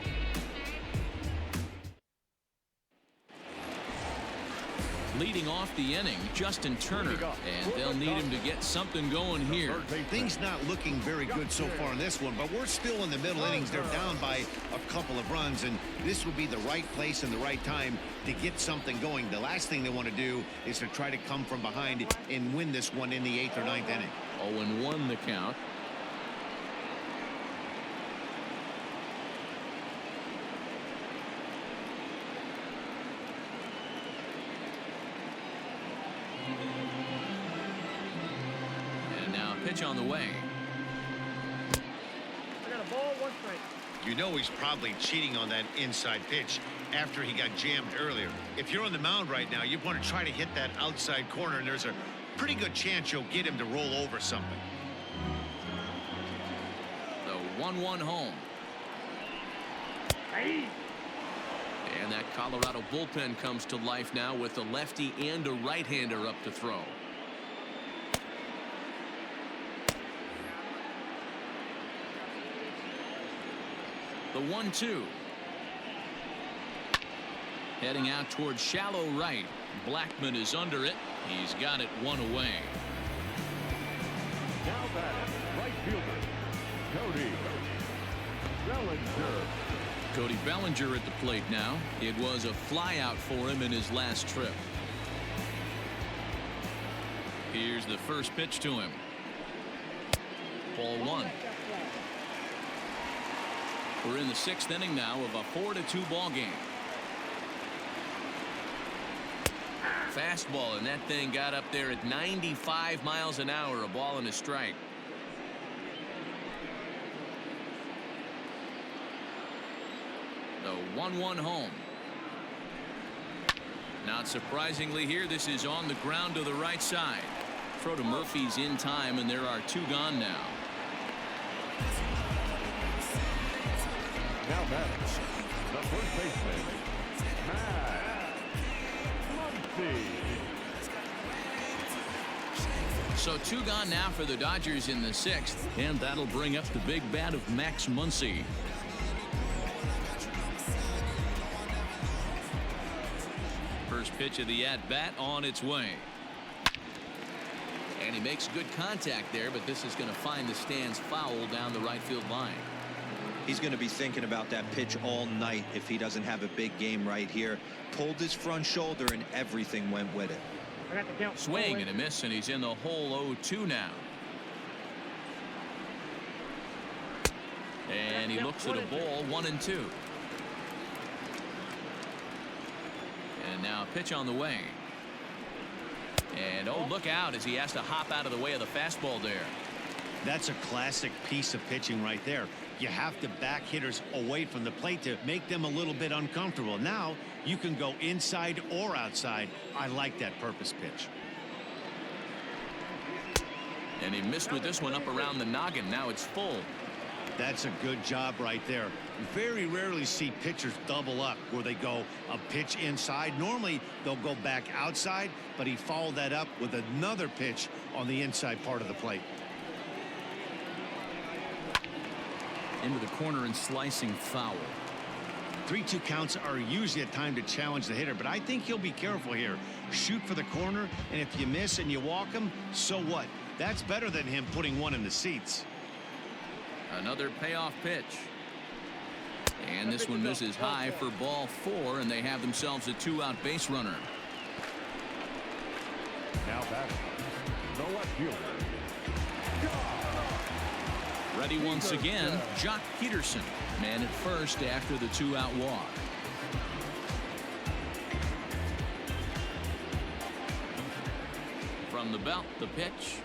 Leading off the inning, Justin Turner, and they'll need him to get something going here. Things not looking very good so far in this one, but we're still in the middle innings. They're down by a couple of runs, and this would be the right place and the right time to get something going. The last thing they want to do is to try to come from behind and win this one in the 8th or 9th inning. 0-1 the count. Pitch on the way. I got a ball, 1 strike. You know he's probably cheating on that inside pitch after he got jammed earlier. If you're on the mound right now, you want to try to hit that outside corner, and there's a pretty good chance you'll get him to roll over something. The 1-1 home. Hey. And that Colorado bullpen comes to life now with a lefty and a right-hander up to throw. The 1-2. Heading out towards shallow right. Blackman is under it. He's got it 1 away. Now batting, right fielder, Cody Bellinger. Cody Bellinger at the plate now. It was a flyout for him in his last trip. Here's the first pitch to him. Ball 1. We're in the 6th inning now of a 4-2 ball game. Fastball, and that thing got up there at 95 miles an hour, a ball and a strike. The 1-1 home. Not surprisingly here, this is on the ground to the right side. Throw to Murphy's in time, and there are 2 gone now. Now batting, the first baseman, Matt Muncy. So 2 gone now for the Dodgers in the 6th, and that'll bring up the big bat of Max Muncy. First pitch of the at-bat on its way. And he makes good contact there, but this is going to find the stands foul down the right field line. He's going to be thinking about that pitch all night if he doesn't have a big game right here. Pulled his front shoulder and everything went with it. I got the count. Swing and a miss, and he's in the hole 0-2 now. And he looks at a ball 1-2. And now a pitch on the way. And oh, look out as he has to hop out of the way of the fastball there. That's a classic piece of pitching right there. You have to back hitters away from the plate to make them a little bit uncomfortable. Now you can go inside or outside. I like that purpose pitch. And he missed with this one up around the noggin. Now it's full. That's a good job right there. Very rarely see pitchers double up where they go a pitch inside. Normally they'll go back outside, but he followed that up with another pitch on the inside part of the plate. into the corner and slicing foul. 3-2 counts are usually a time to challenge the hitter, but I think he'll be careful here. Shoot for the corner, and if you miss and you walk him, so what? That's better than him putting one in the seats. Another payoff pitch. And this one misses high for ball 4, and they have themselves a 2-out base runner. Now batting, the left fielder. Ready once again, Jock Peterson, man at first after the 2-out walk. From the belt, the pitch.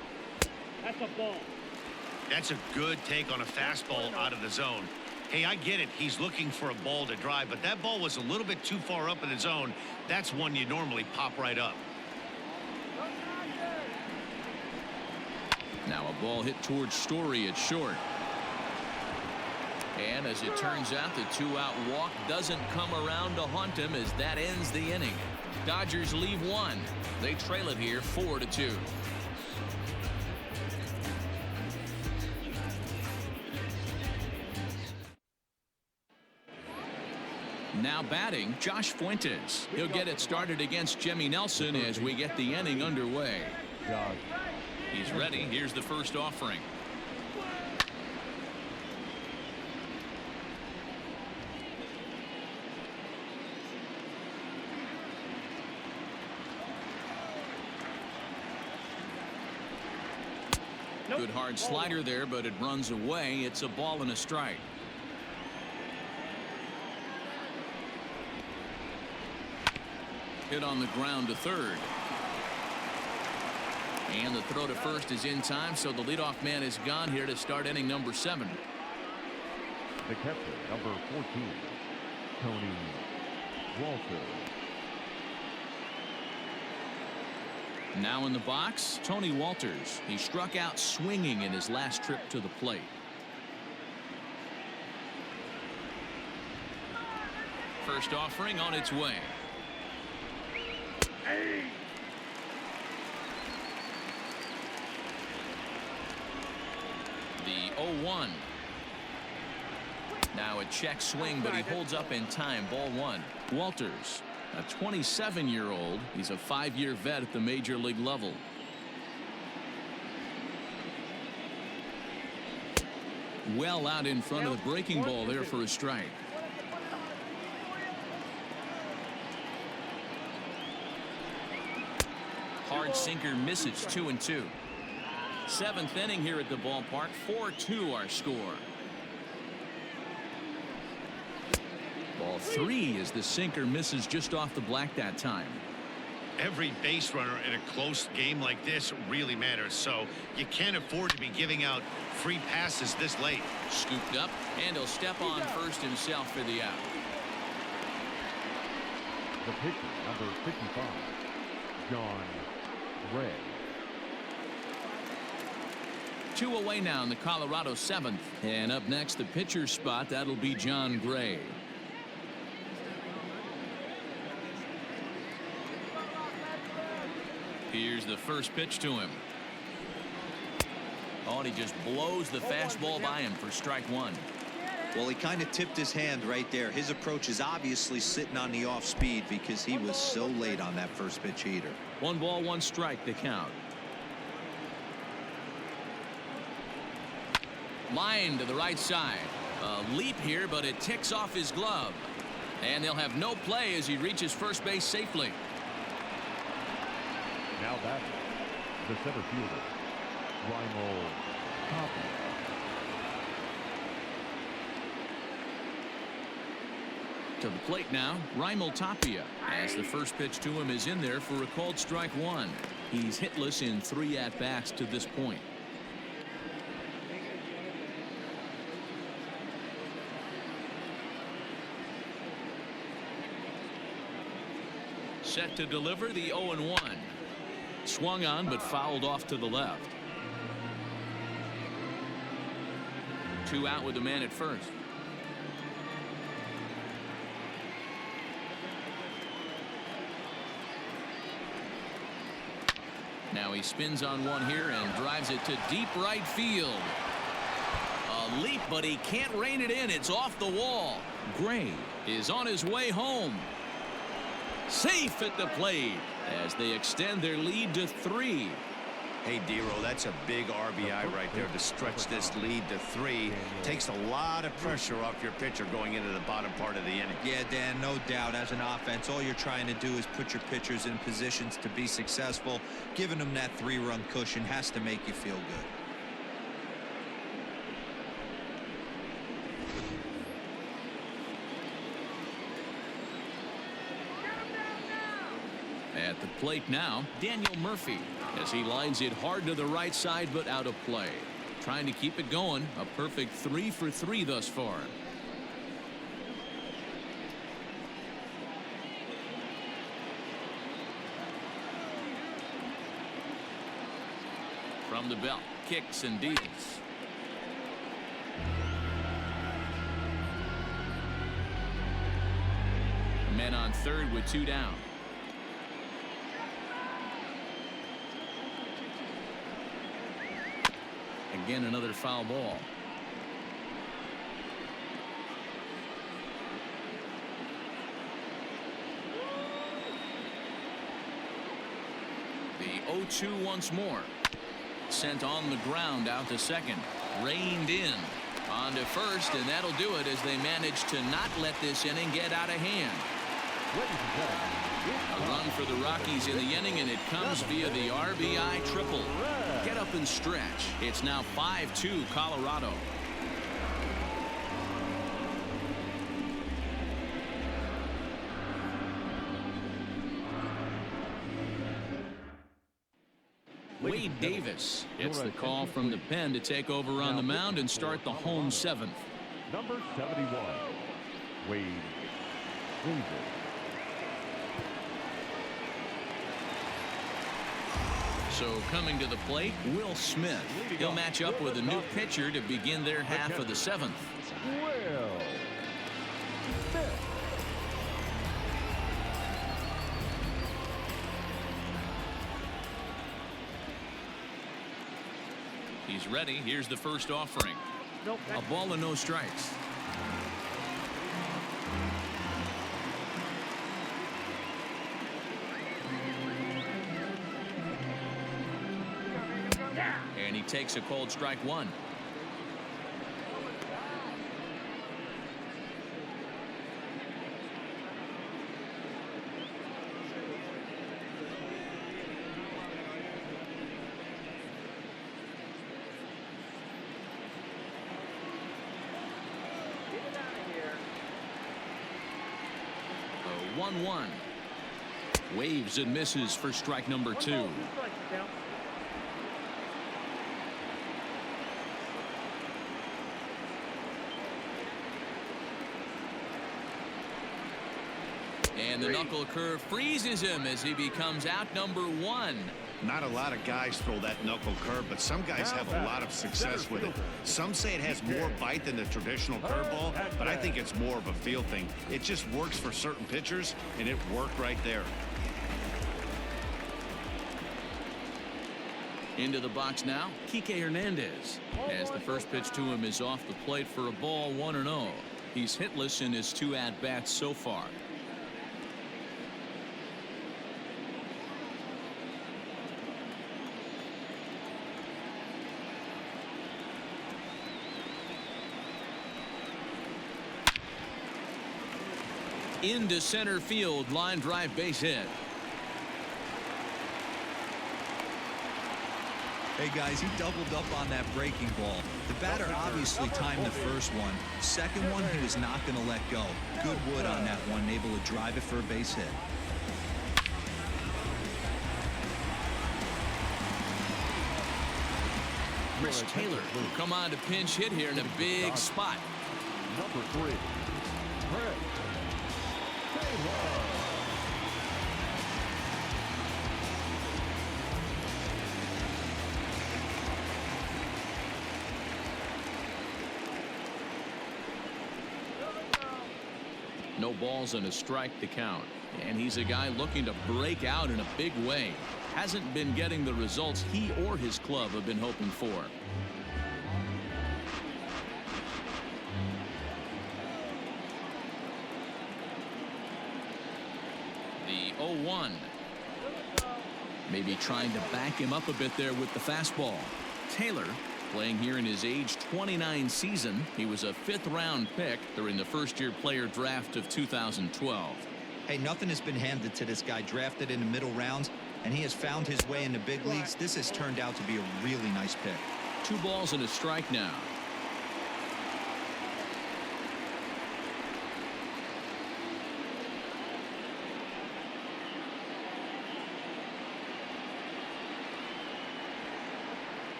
That's a ball. That's a good take on a fastball out of the zone. Hey, I get it. He's looking for a ball to drive, but that ball was a little bit too far up in the zone. That's one you normally pop right up. Now a ball hit towards Story at short. And as it turns out, the 2-out walk doesn't come around to haunt him as that ends the inning. Dodgers leave one. They trail it here 4-2. Now batting, Josh Fuentes. He'll get it started against Jimmy Nelson as we get the inning underway. He's ready. Here's the first offering. Good hard slider there, but it runs away. It's a ball and a strike. Hit on the ground to third. And the throw to first is in time, so the leadoff man is gone here to start inning number 7. The catcher, number 14, Tony Walter. Now in the box, Tony Walters. He struck out swinging in his last trip to the plate. First offering on its way. The 0-1. Now a check swing, but he holds up in time. Ball 1. Walters, a 27-year-old. He's a 5-year vet at the major league level. Well out in front of the breaking ball there for a strike. Hard sinker misses. 2-2. 7th inning here at the ballpark. 4-2 our score. Ball 3 as the sinker misses just off the black that time. Every base runner in a close game like this really matters, so you can't afford to be giving out free passes this late. Scooped up, and he'll step on first himself for the out. The pitcher, number 55, John Gray. 2 away now in the Colorado 7th. And up next, the pitcher spot. That'll be John Gray. Here's the first pitch to him. Oh, and he just blows the fastball by him for strike 1. Well, he kind of tipped his hand right there. His approach is obviously sitting on the off speed because he was so late on that first pitch heater. 1 ball, 1 strike to count. Line to the right side. A leap here, but it ticks off his glove. And they'll have no play as he reaches first base safely. Now back, the center fielder, Raimel Tapia. To the plate now, Raimel Tapia, as the first pitch to him is in there for a called strike 1. He's hitless in 3 at-bats to this point. Set to deliver the 0-1. Swung on but fouled off to the left. 2 out with the man at first. Now he spins on one here and drives it to deep right field. A A leap, but he can't rein it in. It's off the wall. Gray is on his way home. Safe at the plate as they extend their lead to 3. Hey, Dero, that's a big RBI right there to stretch this lead to 3. Takes a lot of pressure off your pitcher going into the bottom part of the inning. Yeah, Dan, no doubt. As an offense, all you're trying to do is put your pitchers in positions to be successful. Giving them that 3-run cushion has to make you feel good. At the plate now, Daniel Murphy, as he lines it hard to the right side but out of play. Trying to keep it going. A perfect 3 for 3 thus far. From the belt, kicks and deals. Men on third with 2 down. Again, another foul ball. The 0-2 once more. Sent on the ground out to second. Reined in. On to first, and that'll do it as they manage to not let this inning get out of hand. A run for the Rockies in the inning, and it comes via the RBI triple. Get up and stretch. It's now 5-2 Colorado. Wade Davis gets the call from the pen to take over on the mound and start the home 7th. Number 71, Wade Davis. So coming to the plate, Will Smith. He'll match up with a new pitcher to begin their half of the 7th. Will Smith. He's ready. Here's the first offering. A ball and no strikes. And he takes a cold strike 1. The 1-1. Waves and misses for strike number 2. And the knuckle curve freezes him as he becomes out number 1. Not a lot of guys throw that knuckle curve, but some guys have a lot of success with it. Some say it has more bite than the traditional curveball, but I think it's more of a feel thing. It just works for certain pitchers, and it worked right there. Into the box now, Kike Hernandez, as the first pitch to him is off the plate for a ball, 1-0. He's hitless in his 2 at-bats so far. Into center field, line drive, base hit. Hey guys, he doubled up on that breaking ball. The batter obviously timed the first one. Second one, he was not going to let go. Good wood on that one, able to drive it for a base hit. Chris Taylor will come on to pinch hit here in a big spot. Number 3, Chris Taylor. No balls and a strike to count. And he's a guy looking to break out in a big way. Hasn't been getting the results he or his club have been hoping for. 0-1. Maybe trying to back him up a bit there with the fastball. Taylor playing here in his age 29 season. He was a 5th-round pick during the first-year player draft of 2012. Hey, nothing has been handed to this guy. Drafted in the middle rounds, and he has found his way in the big leagues. This has turned out to be a really nice pick. 2 balls and a strike now.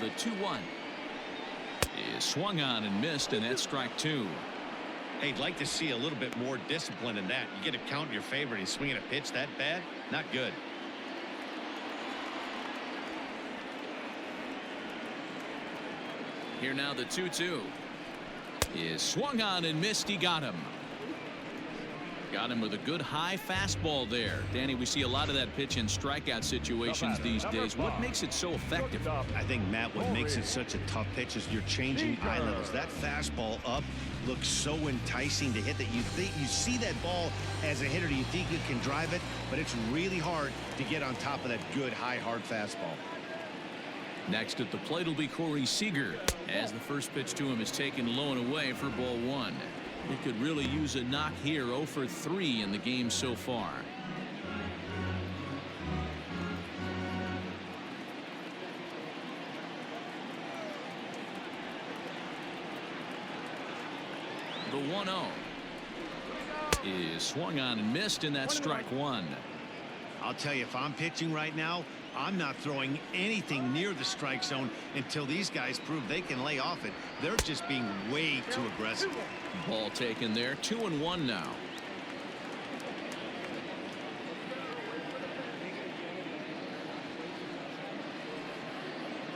The 2-1 is swung on and missed, and that's strike 2. Hey, I'd like to see a little bit more discipline in that. You get a count in your favor and he's swinging a pitch that bad? Not good. Here now the 2-2 is swung on and missed. He got him. Got him with a good high fastball there. Danny, we see a lot of that pitch in strikeout situations these days. What makes it so effective? I think, Matt, what makes it such a tough pitch is you're changing eye levels. That fastball up looks so enticing to hit that you think you see that ball as a hitter. You think you can drive it, but it's really hard to get on top of that good high hard fastball. Next at the plate will be Corey Seager, as the first pitch to him is taken low and away for ball 1. He could really use a knock here. 0 for 3 in the game so far. The 1-0 is swung on and missed, and that's strike 1. I'll tell you, if I'm pitching right now, I'm not throwing anything near the strike zone until these guys prove they can lay off it. They're just being way too aggressive. Ball taken there. 2-1 now.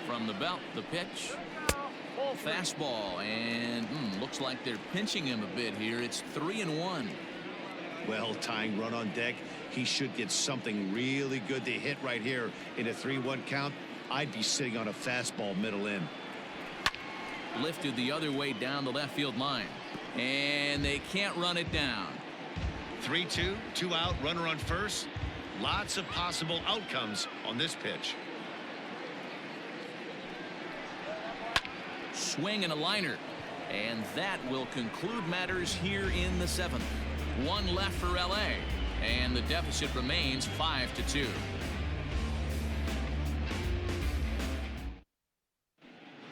From the belt, the pitch. Fastball, and looks like they're pinching him a bit here. It's 3-1. Well, tying run on deck. He should get something really good to hit right here in a 3-1 count. I'd be sitting on a fastball middle in. Lifted the other way down the left field line, and they can't run it down. 3-2, 2 out, runner on first. Lots of possible outcomes on this pitch. Swing and a liner, and that will conclude matters here in the 7th. 1 left for LA, and the deficit remains 5-2.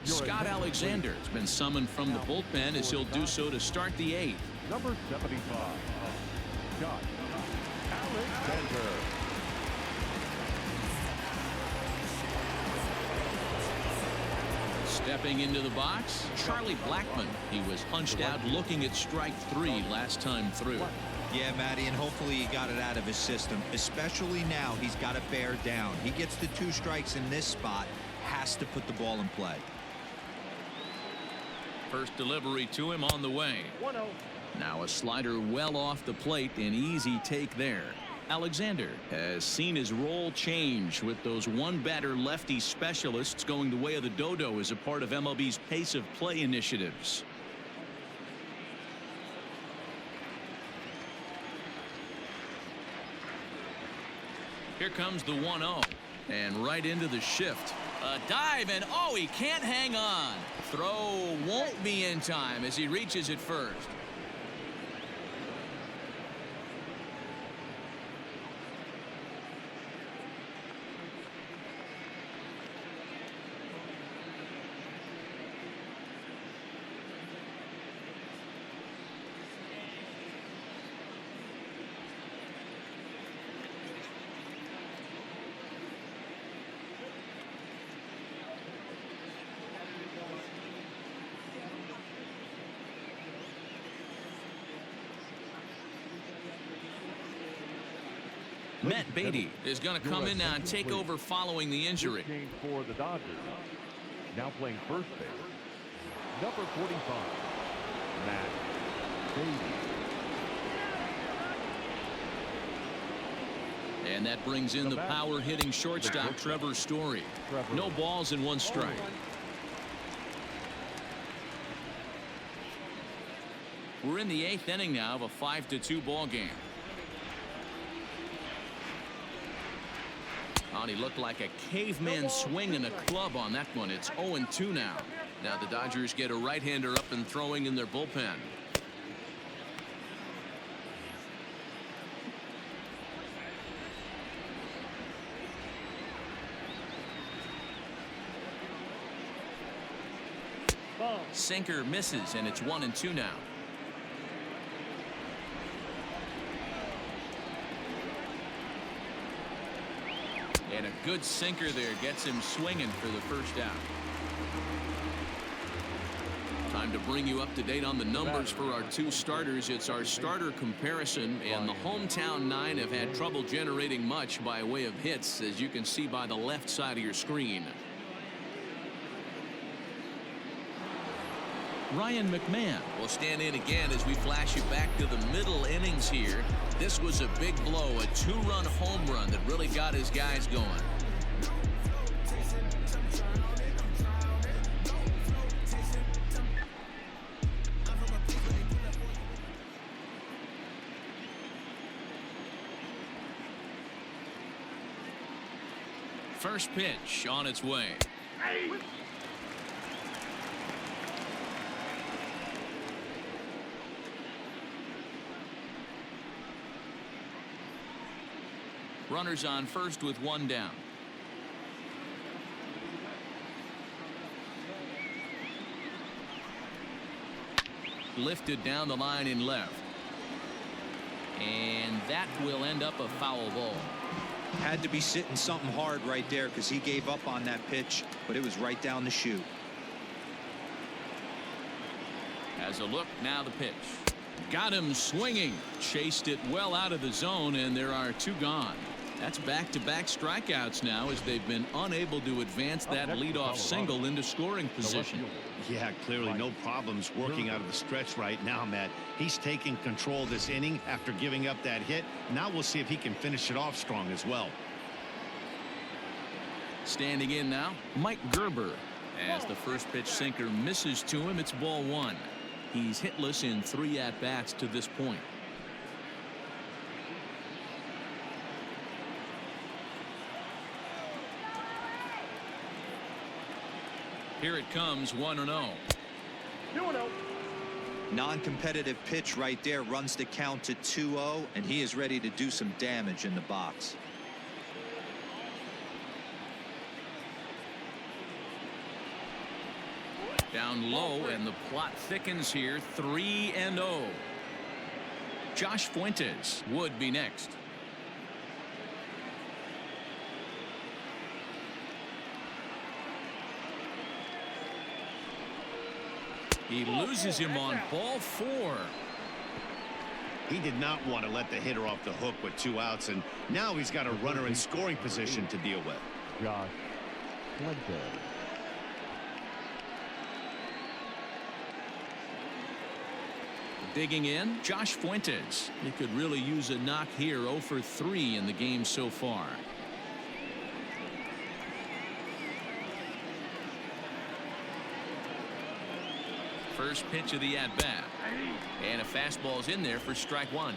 Scott Alexander has been summoned from the bullpen, as he'll do so to start the 8th. Number 75, Scott Alexander. Stepping into the box, Charlie Blackmon. He was punched out looking at strike 3 last time through. Yeah, Matty, and hopefully he got it out of his system. Especially now, he's got to bear down. He gets the 2 strikes in this spot, has to put the ball in play. First delivery to him on the way. 1-0. Now a slider well off the plate, an easy take there. Alexander has seen his role change with those one-batter lefty specialists going the way of the dodo as a part of MLB's pace of play initiatives. Here comes the 1-0, and right into the shift. A dive, and he can't hang on. Throw won't be in time as he reaches it first. Matt Beatty is going to come in now and take over following the injury. Game for the Dodgers. Now playing first base, number 45, Matt Beatty. And that brings in the power-hitting shortstop, Trevor Story. No balls and 1 strike. We're in the 8th inning now of a 5-2 ball game. Oh, he looked like a caveman swinging a club on that one. It's 0-2 now. Now the Dodgers get a right-hander up and throwing in their bullpen. Sinker misses, and it's 1-2 now. And a good sinker there gets him swinging for the first out. Time to bring you up to date on the numbers for our two starters. It's our starter comparison, and the hometown nine have had trouble generating much by way of hits, as you can see by the left side of your screen. Ryan McMahon will stand in again as we flash you back to the middle innings here. This was a big blow, a two-run home run that really got his guys going. First pitch on its way. Runners on first with one down. Lifted down the line in left. And that will end up a foul ball. Had to be sitting something hard right there because he gave up on that pitch, but it was right down the chute. As a look, now the pitch. Got him swinging. Chased it well out of the zone, and there are two gone. That's back-to-back strikeouts now as they've been unable to advance that leadoff single into scoring position. Yeah, clearly no problems working out of the stretch right now, Matt. He's taking control of this inning after giving up that hit. Now we'll see if he can finish it off strong as well. Standing in now, Mike Gerber. As the first pitch sinker misses to him, it's ball one. He's hitless in 3 at-bats to this point. Here it comes, 1-0. 2-0. Non-competitive pitch right there, runs the count to 2-0, and he is ready to do some damage in the box. Down low, and the plot thickens here, 3-0. Josh Fuentes would be next. He loses him on ball 4. He did not want to let the hitter off the hook with 2 outs, and now he's got a runner in scoring position to deal with. Josh Fuentes. Digging in, Josh Fuentes. He could really use a knock here. 0 for 3 in the game so far. First pitch of the at-bat. And a fastball's in there for strike 1.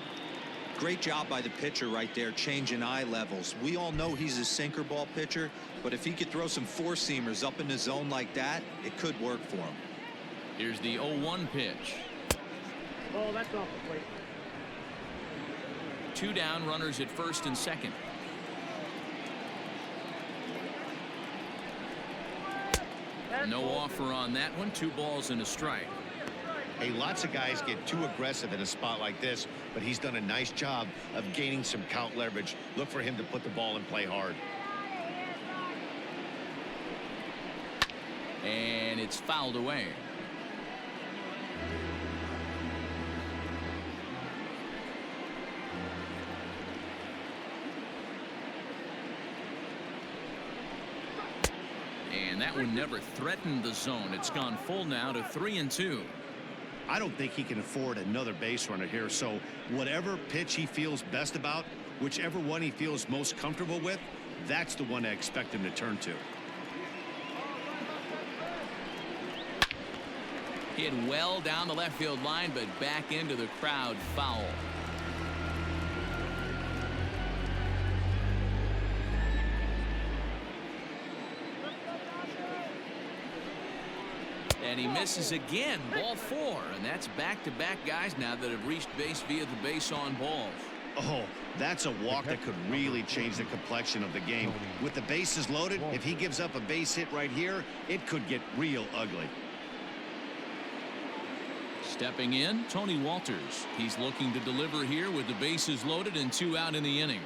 Great job by the pitcher right there, changing eye levels. We all know he's a sinker ball pitcher, but if he could throw some four-seamers up in the zone like that, it could work for him. Here's the 0-1 pitch. Oh, that's off the plate. 2 down, runners at first and second. No offer on that one. 2 balls and a strike. Hey, lots of guys get too aggressive in a spot like this, but he's done a nice job of gaining some count leverage. Look for him to put the ball in play hard. And it's fouled away. And that one never threatened the zone. It's gone full now to 3-2. I don't think he can afford another base runner here, so whatever pitch he feels best about, whichever one he feels most comfortable with, that's the one I expect him to turn to. Hit well down the left field line, but back into the crowd, foul. And he misses again. Ball 4. And that's back-to-back guys now that have reached base via the base on balls. Oh, that's a walk that could really change the complexion of the game. With the bases loaded, if he gives up a base hit right here, it could get real ugly. Stepping in, Tony Walters. He's looking to deliver here with the bases loaded and 2 out in the inning.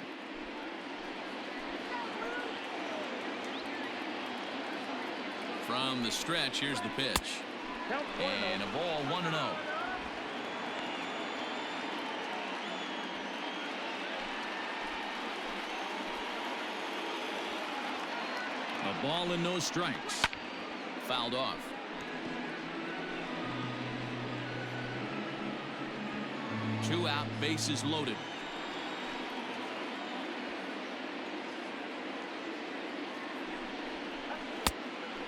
From the stretch, here's the pitch. And a ball 1-0. A ball and no strikes. Fouled off. Two out, bases loaded.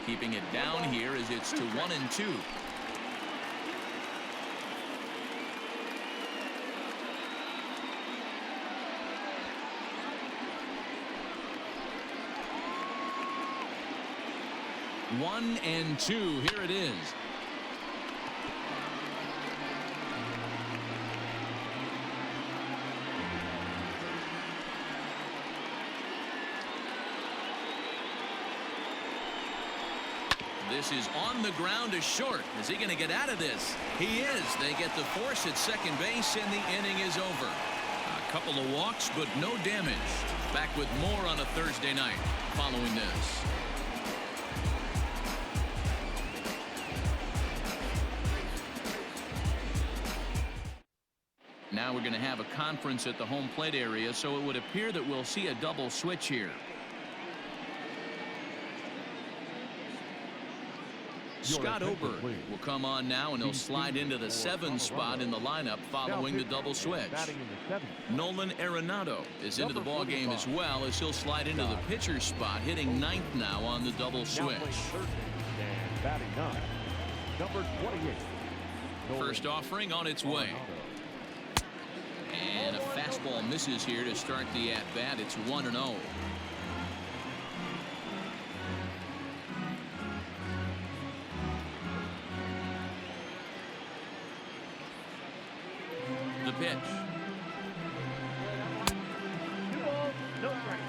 Keeping it down here as it's to 1-2. One and two. Here it is. This is on the ground to short. Is he going to get out of this? He is. They get the force at second base, and the inning is over. A couple of walks, but no damage. Back with more on a Thursday night following this. Now we're going to have a conference at the home plate area, so it would appear that we'll see a double switch here. Scott Oberg will come on now, and he'll slide into the 7 spot in the lineup following the double switch. Nolan Arenado is into the ballgame as well, as he'll slide into the pitcher spot, hitting 9th now on the double switch. First offering on its way. And a fastball misses here to start the at-bat. It's 1-0. The pitch. 2 balls, no strikes.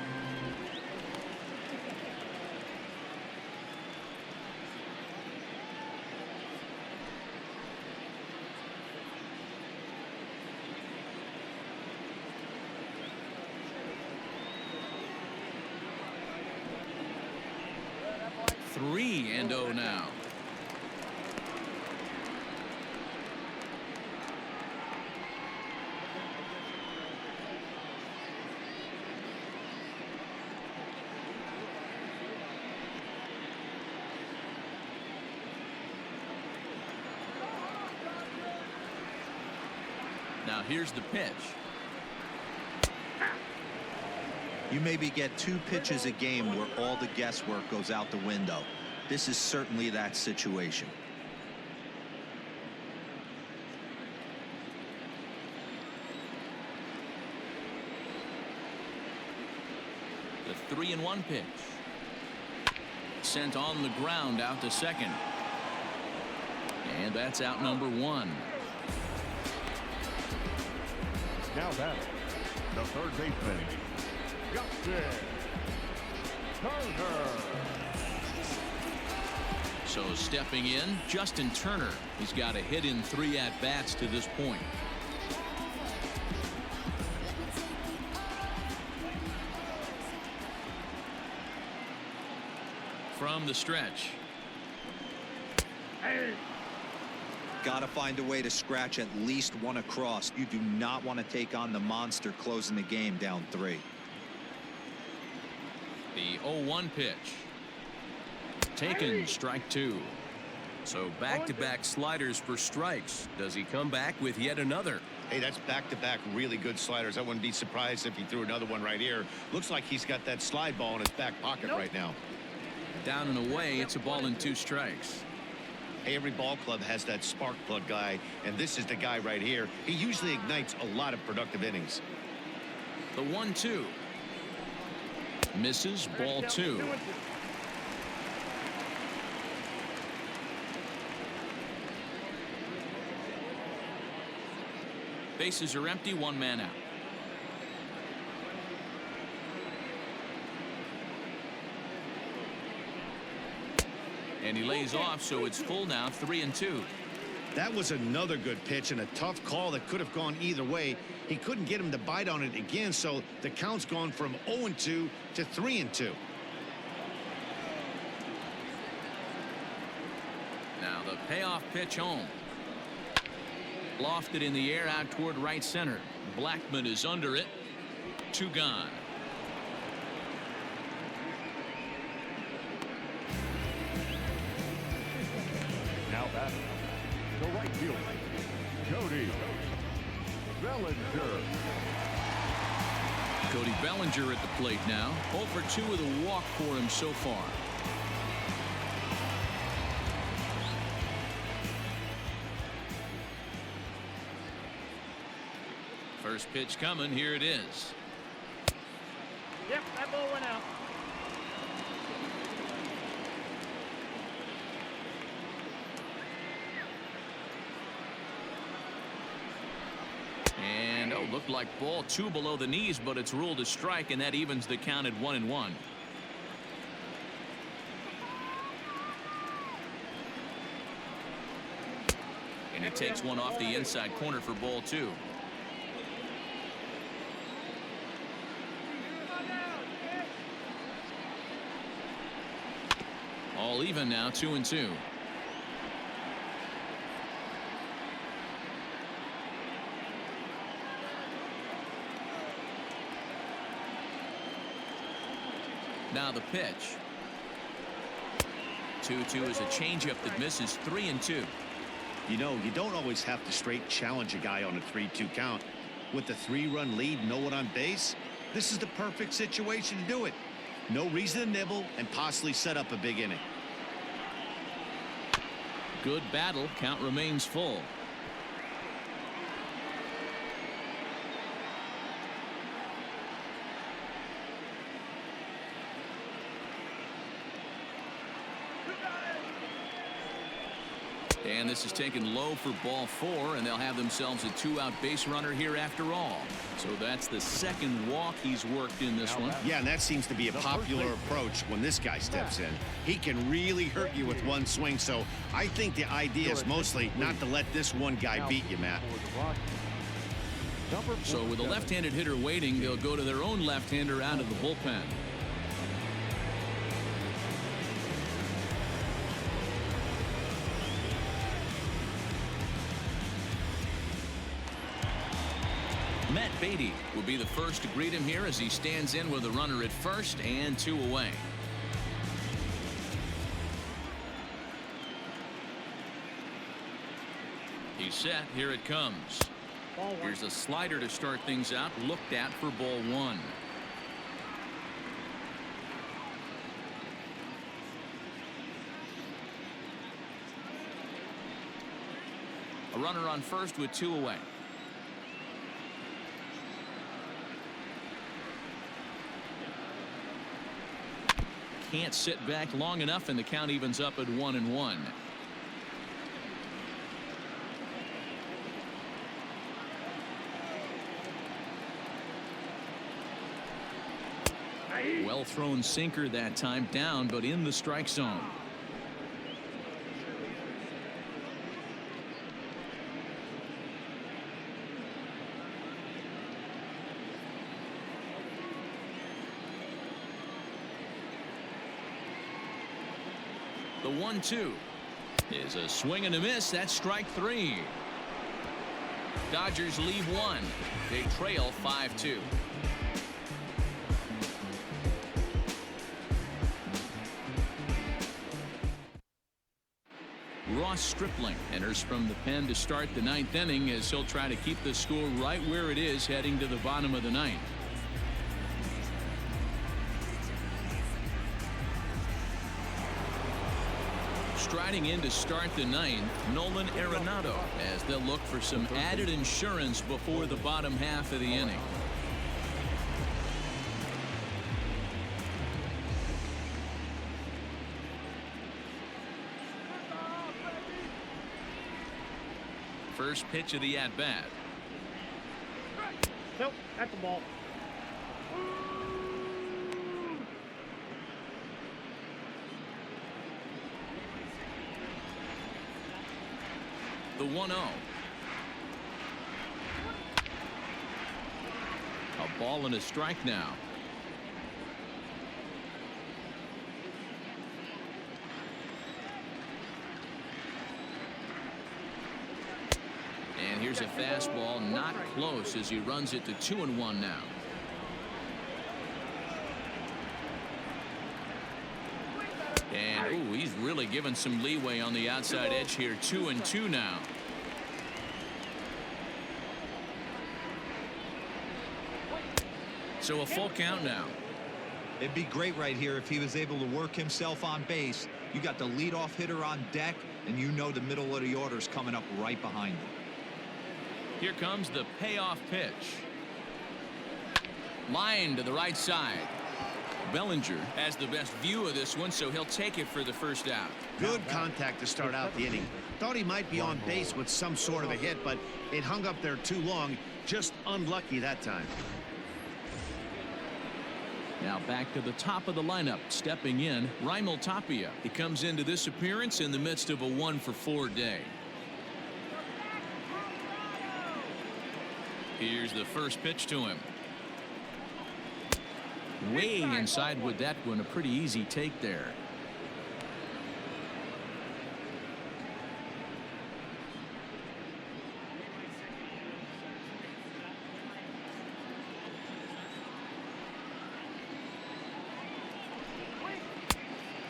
Three and 0 now. Now here's the pitch. You maybe get 2 pitches a game where all the guesswork goes out the window. This is certainly that situation. The 3-1 pitch. Sent on the ground out to second. And that's out number 1. Now batting, the third baseman, Justin Turner. So stepping in, Justin Turner. He's got a hit in 3 at-bats to this point. From the stretch. Got to find a way to scratch at least 1 across. You do not want to take on the monster closing the game down 3. The 0-1 pitch. Taken, strike 2. So back-to-back sliders for strikes. Does he come back with yet another? Hey, that's back-to-back really good sliders. I wouldn't be surprised if he threw another one right here. Looks like he's got that slide ball in his back pocket right now. Down and away, it's a ball and 2 strikes. Hey, every ball club has that spark plug guy, and this is the guy right here. He usually ignites a lot of productive innings. The 1-2. Misses, ball 2. Bases are empty, one man out. And he lays off, so it's full now, 3-2. That was another good pitch and a tough call that could have gone either way. He couldn't get him to bite on it again, so the count's gone from 0-2 to 3-2. Now the payoff pitch home. Lofted in the air out toward right center. Blackman is under it. 2 gone. Now batting, the right fielder, Cody Bellinger. Cody Bellinger at the plate now. 0 for 2 with a walk for him so far. First pitch coming. Here it is. Yep, that ball went out. And looked like ball 2 below the knees, but it's ruled a strike, and that evens the count at 1-1. And he takes one off the inside corner for ball 2. All even now, 2-2. Now the pitch. 2-2 is a changeup that misses. 3-2. You know, you don't always have to straight challenge a guy on a 3-2 count. With the 3-run lead, no one on base, this is the perfect situation to do it. No reason to nibble and possibly set up a big inning. Good battle. Count remains full. And this is taken low for ball 4, and they'll have themselves a 2-out base runner here after all. So that's the second walk he's worked in this one. Yeah, and that seems to be a popular approach when this guy steps in. He can really hurt you with one swing, so I think the idea is mostly not to let this one guy beat you, Matt. So with a left-handed hitter waiting, they'll go to their own left-hander out of the bullpen. Matt Beatty will be the first to greet him here as he stands in with a runner at first and 2 away. He's set. Here it comes. Here's a slider to start things out. Looked at for ball 1. A runner on first with 2 away. Can't sit back long enough, and the count evens up at 1-1. Well thrown sinker that time, down but in the strike zone. The 1-2 is a swing and a miss. That's strike 3. Dodgers leave 1. They trail 5-2. Ross Stripling enters from the pen to start the 9th inning as he'll try to keep the score right where it is heading to the bottom of the 9th. Striding in to start the 9th, Nolan Arenado, as they'll look for some added insurance before the bottom half of the inning. First pitch of the at-bat. Nope, that's a ball. The 1-0. A ball and a strike now. And here's a fastball, not close, as he runs it to 2-1 now. And ooh, he's really given some leeway on the outside edge here. 2-2 now. So a full count now. It'd be great right here if he was able to work himself on base. You got the leadoff hitter on deck, and you know the middle of the order is coming up right behind him. Here comes the payoff pitch. Line to the right side. Bellinger has the best view of this one, so he'll take it for the first out. Good contact to start out the inning. Thought he might be on base with some sort of a hit, but it hung up there too long. Just unlucky that time. Now back to the top of the lineup. Stepping in, Raimel Tapia. He comes into this appearance in the midst of a 1-for-4 day. Here's the first pitch to him. Way inside with that one. A pretty easy take there.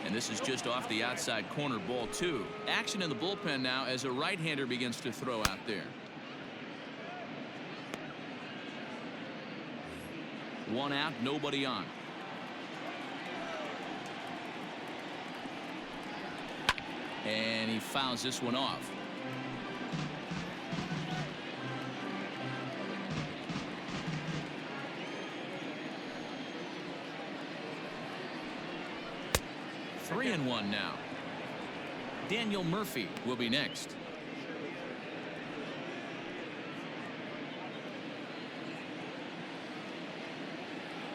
And this is just off the outside corner, ball 2. Action in the bullpen now as a right-hander begins to throw out there. 1 out, nobody on. And he fouls this one off. Three and 1 now. Daniel Murphy will be next.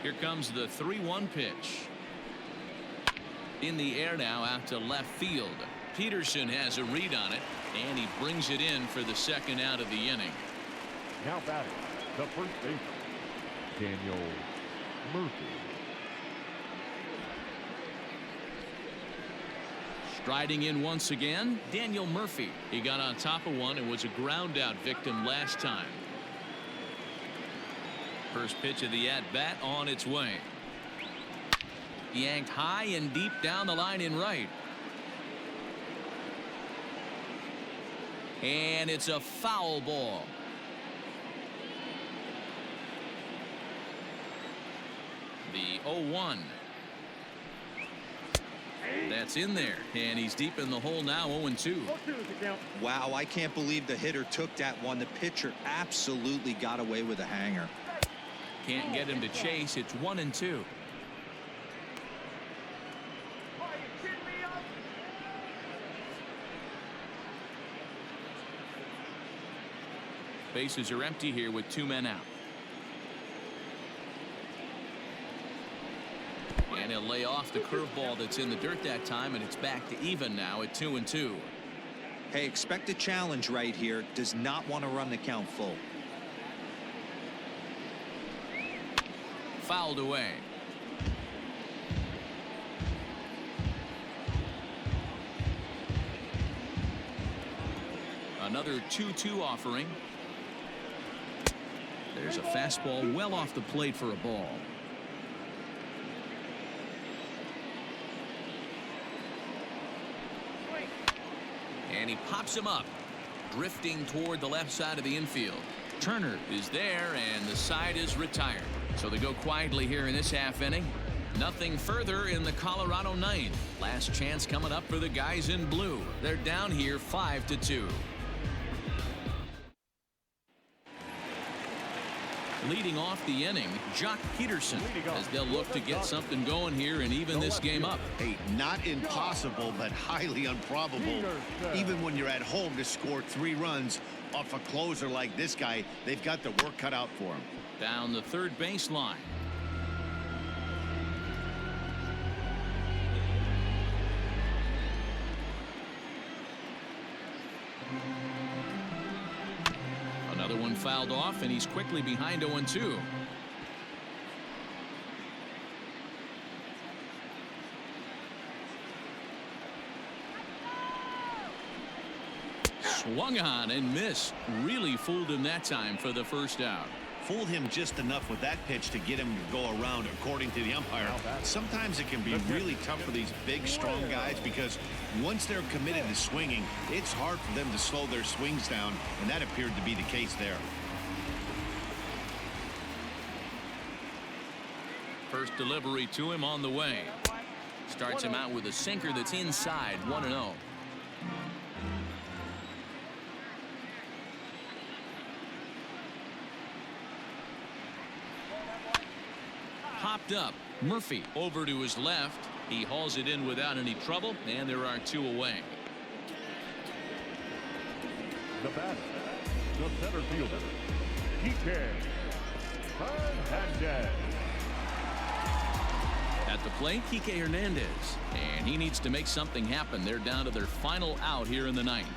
Here comes the 3-1 pitch. In the air now out to left field. Peterson has a read on it, and he brings it in for the second out of the inning. Now batting, the first baseman, Daniel Murphy. Striding in once again, Daniel Murphy. He got on top of one and was a ground out victim last time. First pitch of the at-bat on its way. Yanked high and deep down the line in right. And it's a foul ball. The 0-1. That's in there, and he's deep in the hole now. 0-2. Wow, I can't believe the hitter took that one. The pitcher absolutely got away with a hanger. Can't get him to chase. It's 1-2. Bases are empty here with 2 men out. And he'll lay off the curveball that's in the dirt that time, and it's back to even now at 2-2. Hey, expect a challenge right here. Does not want to run the count full. Fouled away. Another 2-2 offering. There's a fastball well off the plate for a ball. And he pops him up, drifting toward the left side of the infield. Turner is there, and the side is retired. So they go quietly here in this half inning. Nothing further in the Colorado ninth. Last chance coming up for the guys in blue. They're down here 5-2. Leading off the inning, Jock Peterson, as they'll look to get something going here and even this game up. Hey, not impossible, but highly improbable. Even when you're at home to score 3 runs off a closer like this guy, they've got the work cut out for him. down the third baseline. Another one fouled off, and he's quickly behind 0-2. Swung on and missed. Really fooled him that time for the first out. Fooled him just enough with that pitch to get him to go around, according to the umpire. Sometimes it can be really tough for these big, strong guys because once they're committed to swinging, it's hard for them to slow their swings down, and that appeared to be the case there. First delivery to him on the way. Starts him out with a sinker that's inside. 1-0. Popped up. Murphy over to his left. He hauls it in without any trouble, and there are 2 away. The batter, the center fielder, Kike Hernandez. At the plate, Kike Hernandez. And he needs to make something happen. They're down to their final out here in the ninth.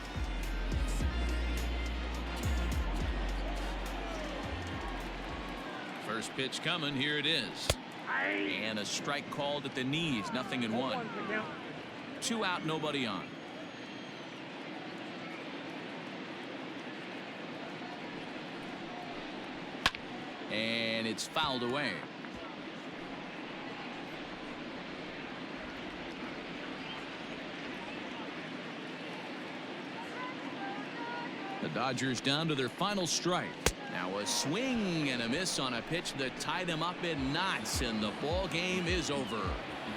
First pitch coming. Here it is. And a strike called at the knees. 0-1. 2 out, nobody on. And it's fouled away. The Dodgers down to their final strike. Now a swing and a miss on a pitch that tied him up in knots, and the ball game is over.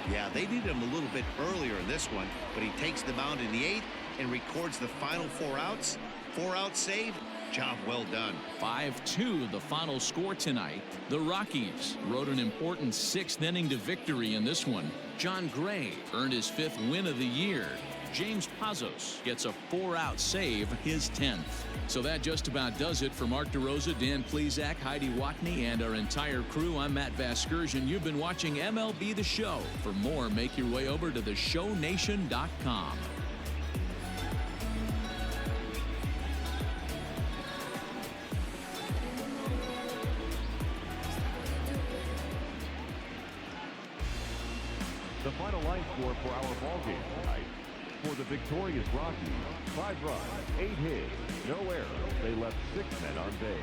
Yeah, they needed him a little bit earlier in this one, but he takes the mound in the 8th and records the final 4 outs. 4-out save. Job well done. 5-2 the final score tonight. The Rockies rode an important 6th inning to victory in this one. John Gray earned his 5th win of the year. James Pazos gets a 4-out save, his 10th. So that just about does it for Mark DeRosa, Dan Plesac, Heidi Watney, and our entire crew. I'm Matt Vasgersian. You've been watching MLB The Show. For more, make your way over to theshownation.com. The final line score for our ball game tonight. For the victorious Rockies, 5 runs, 8 hits, no errors. They left 6 men on base.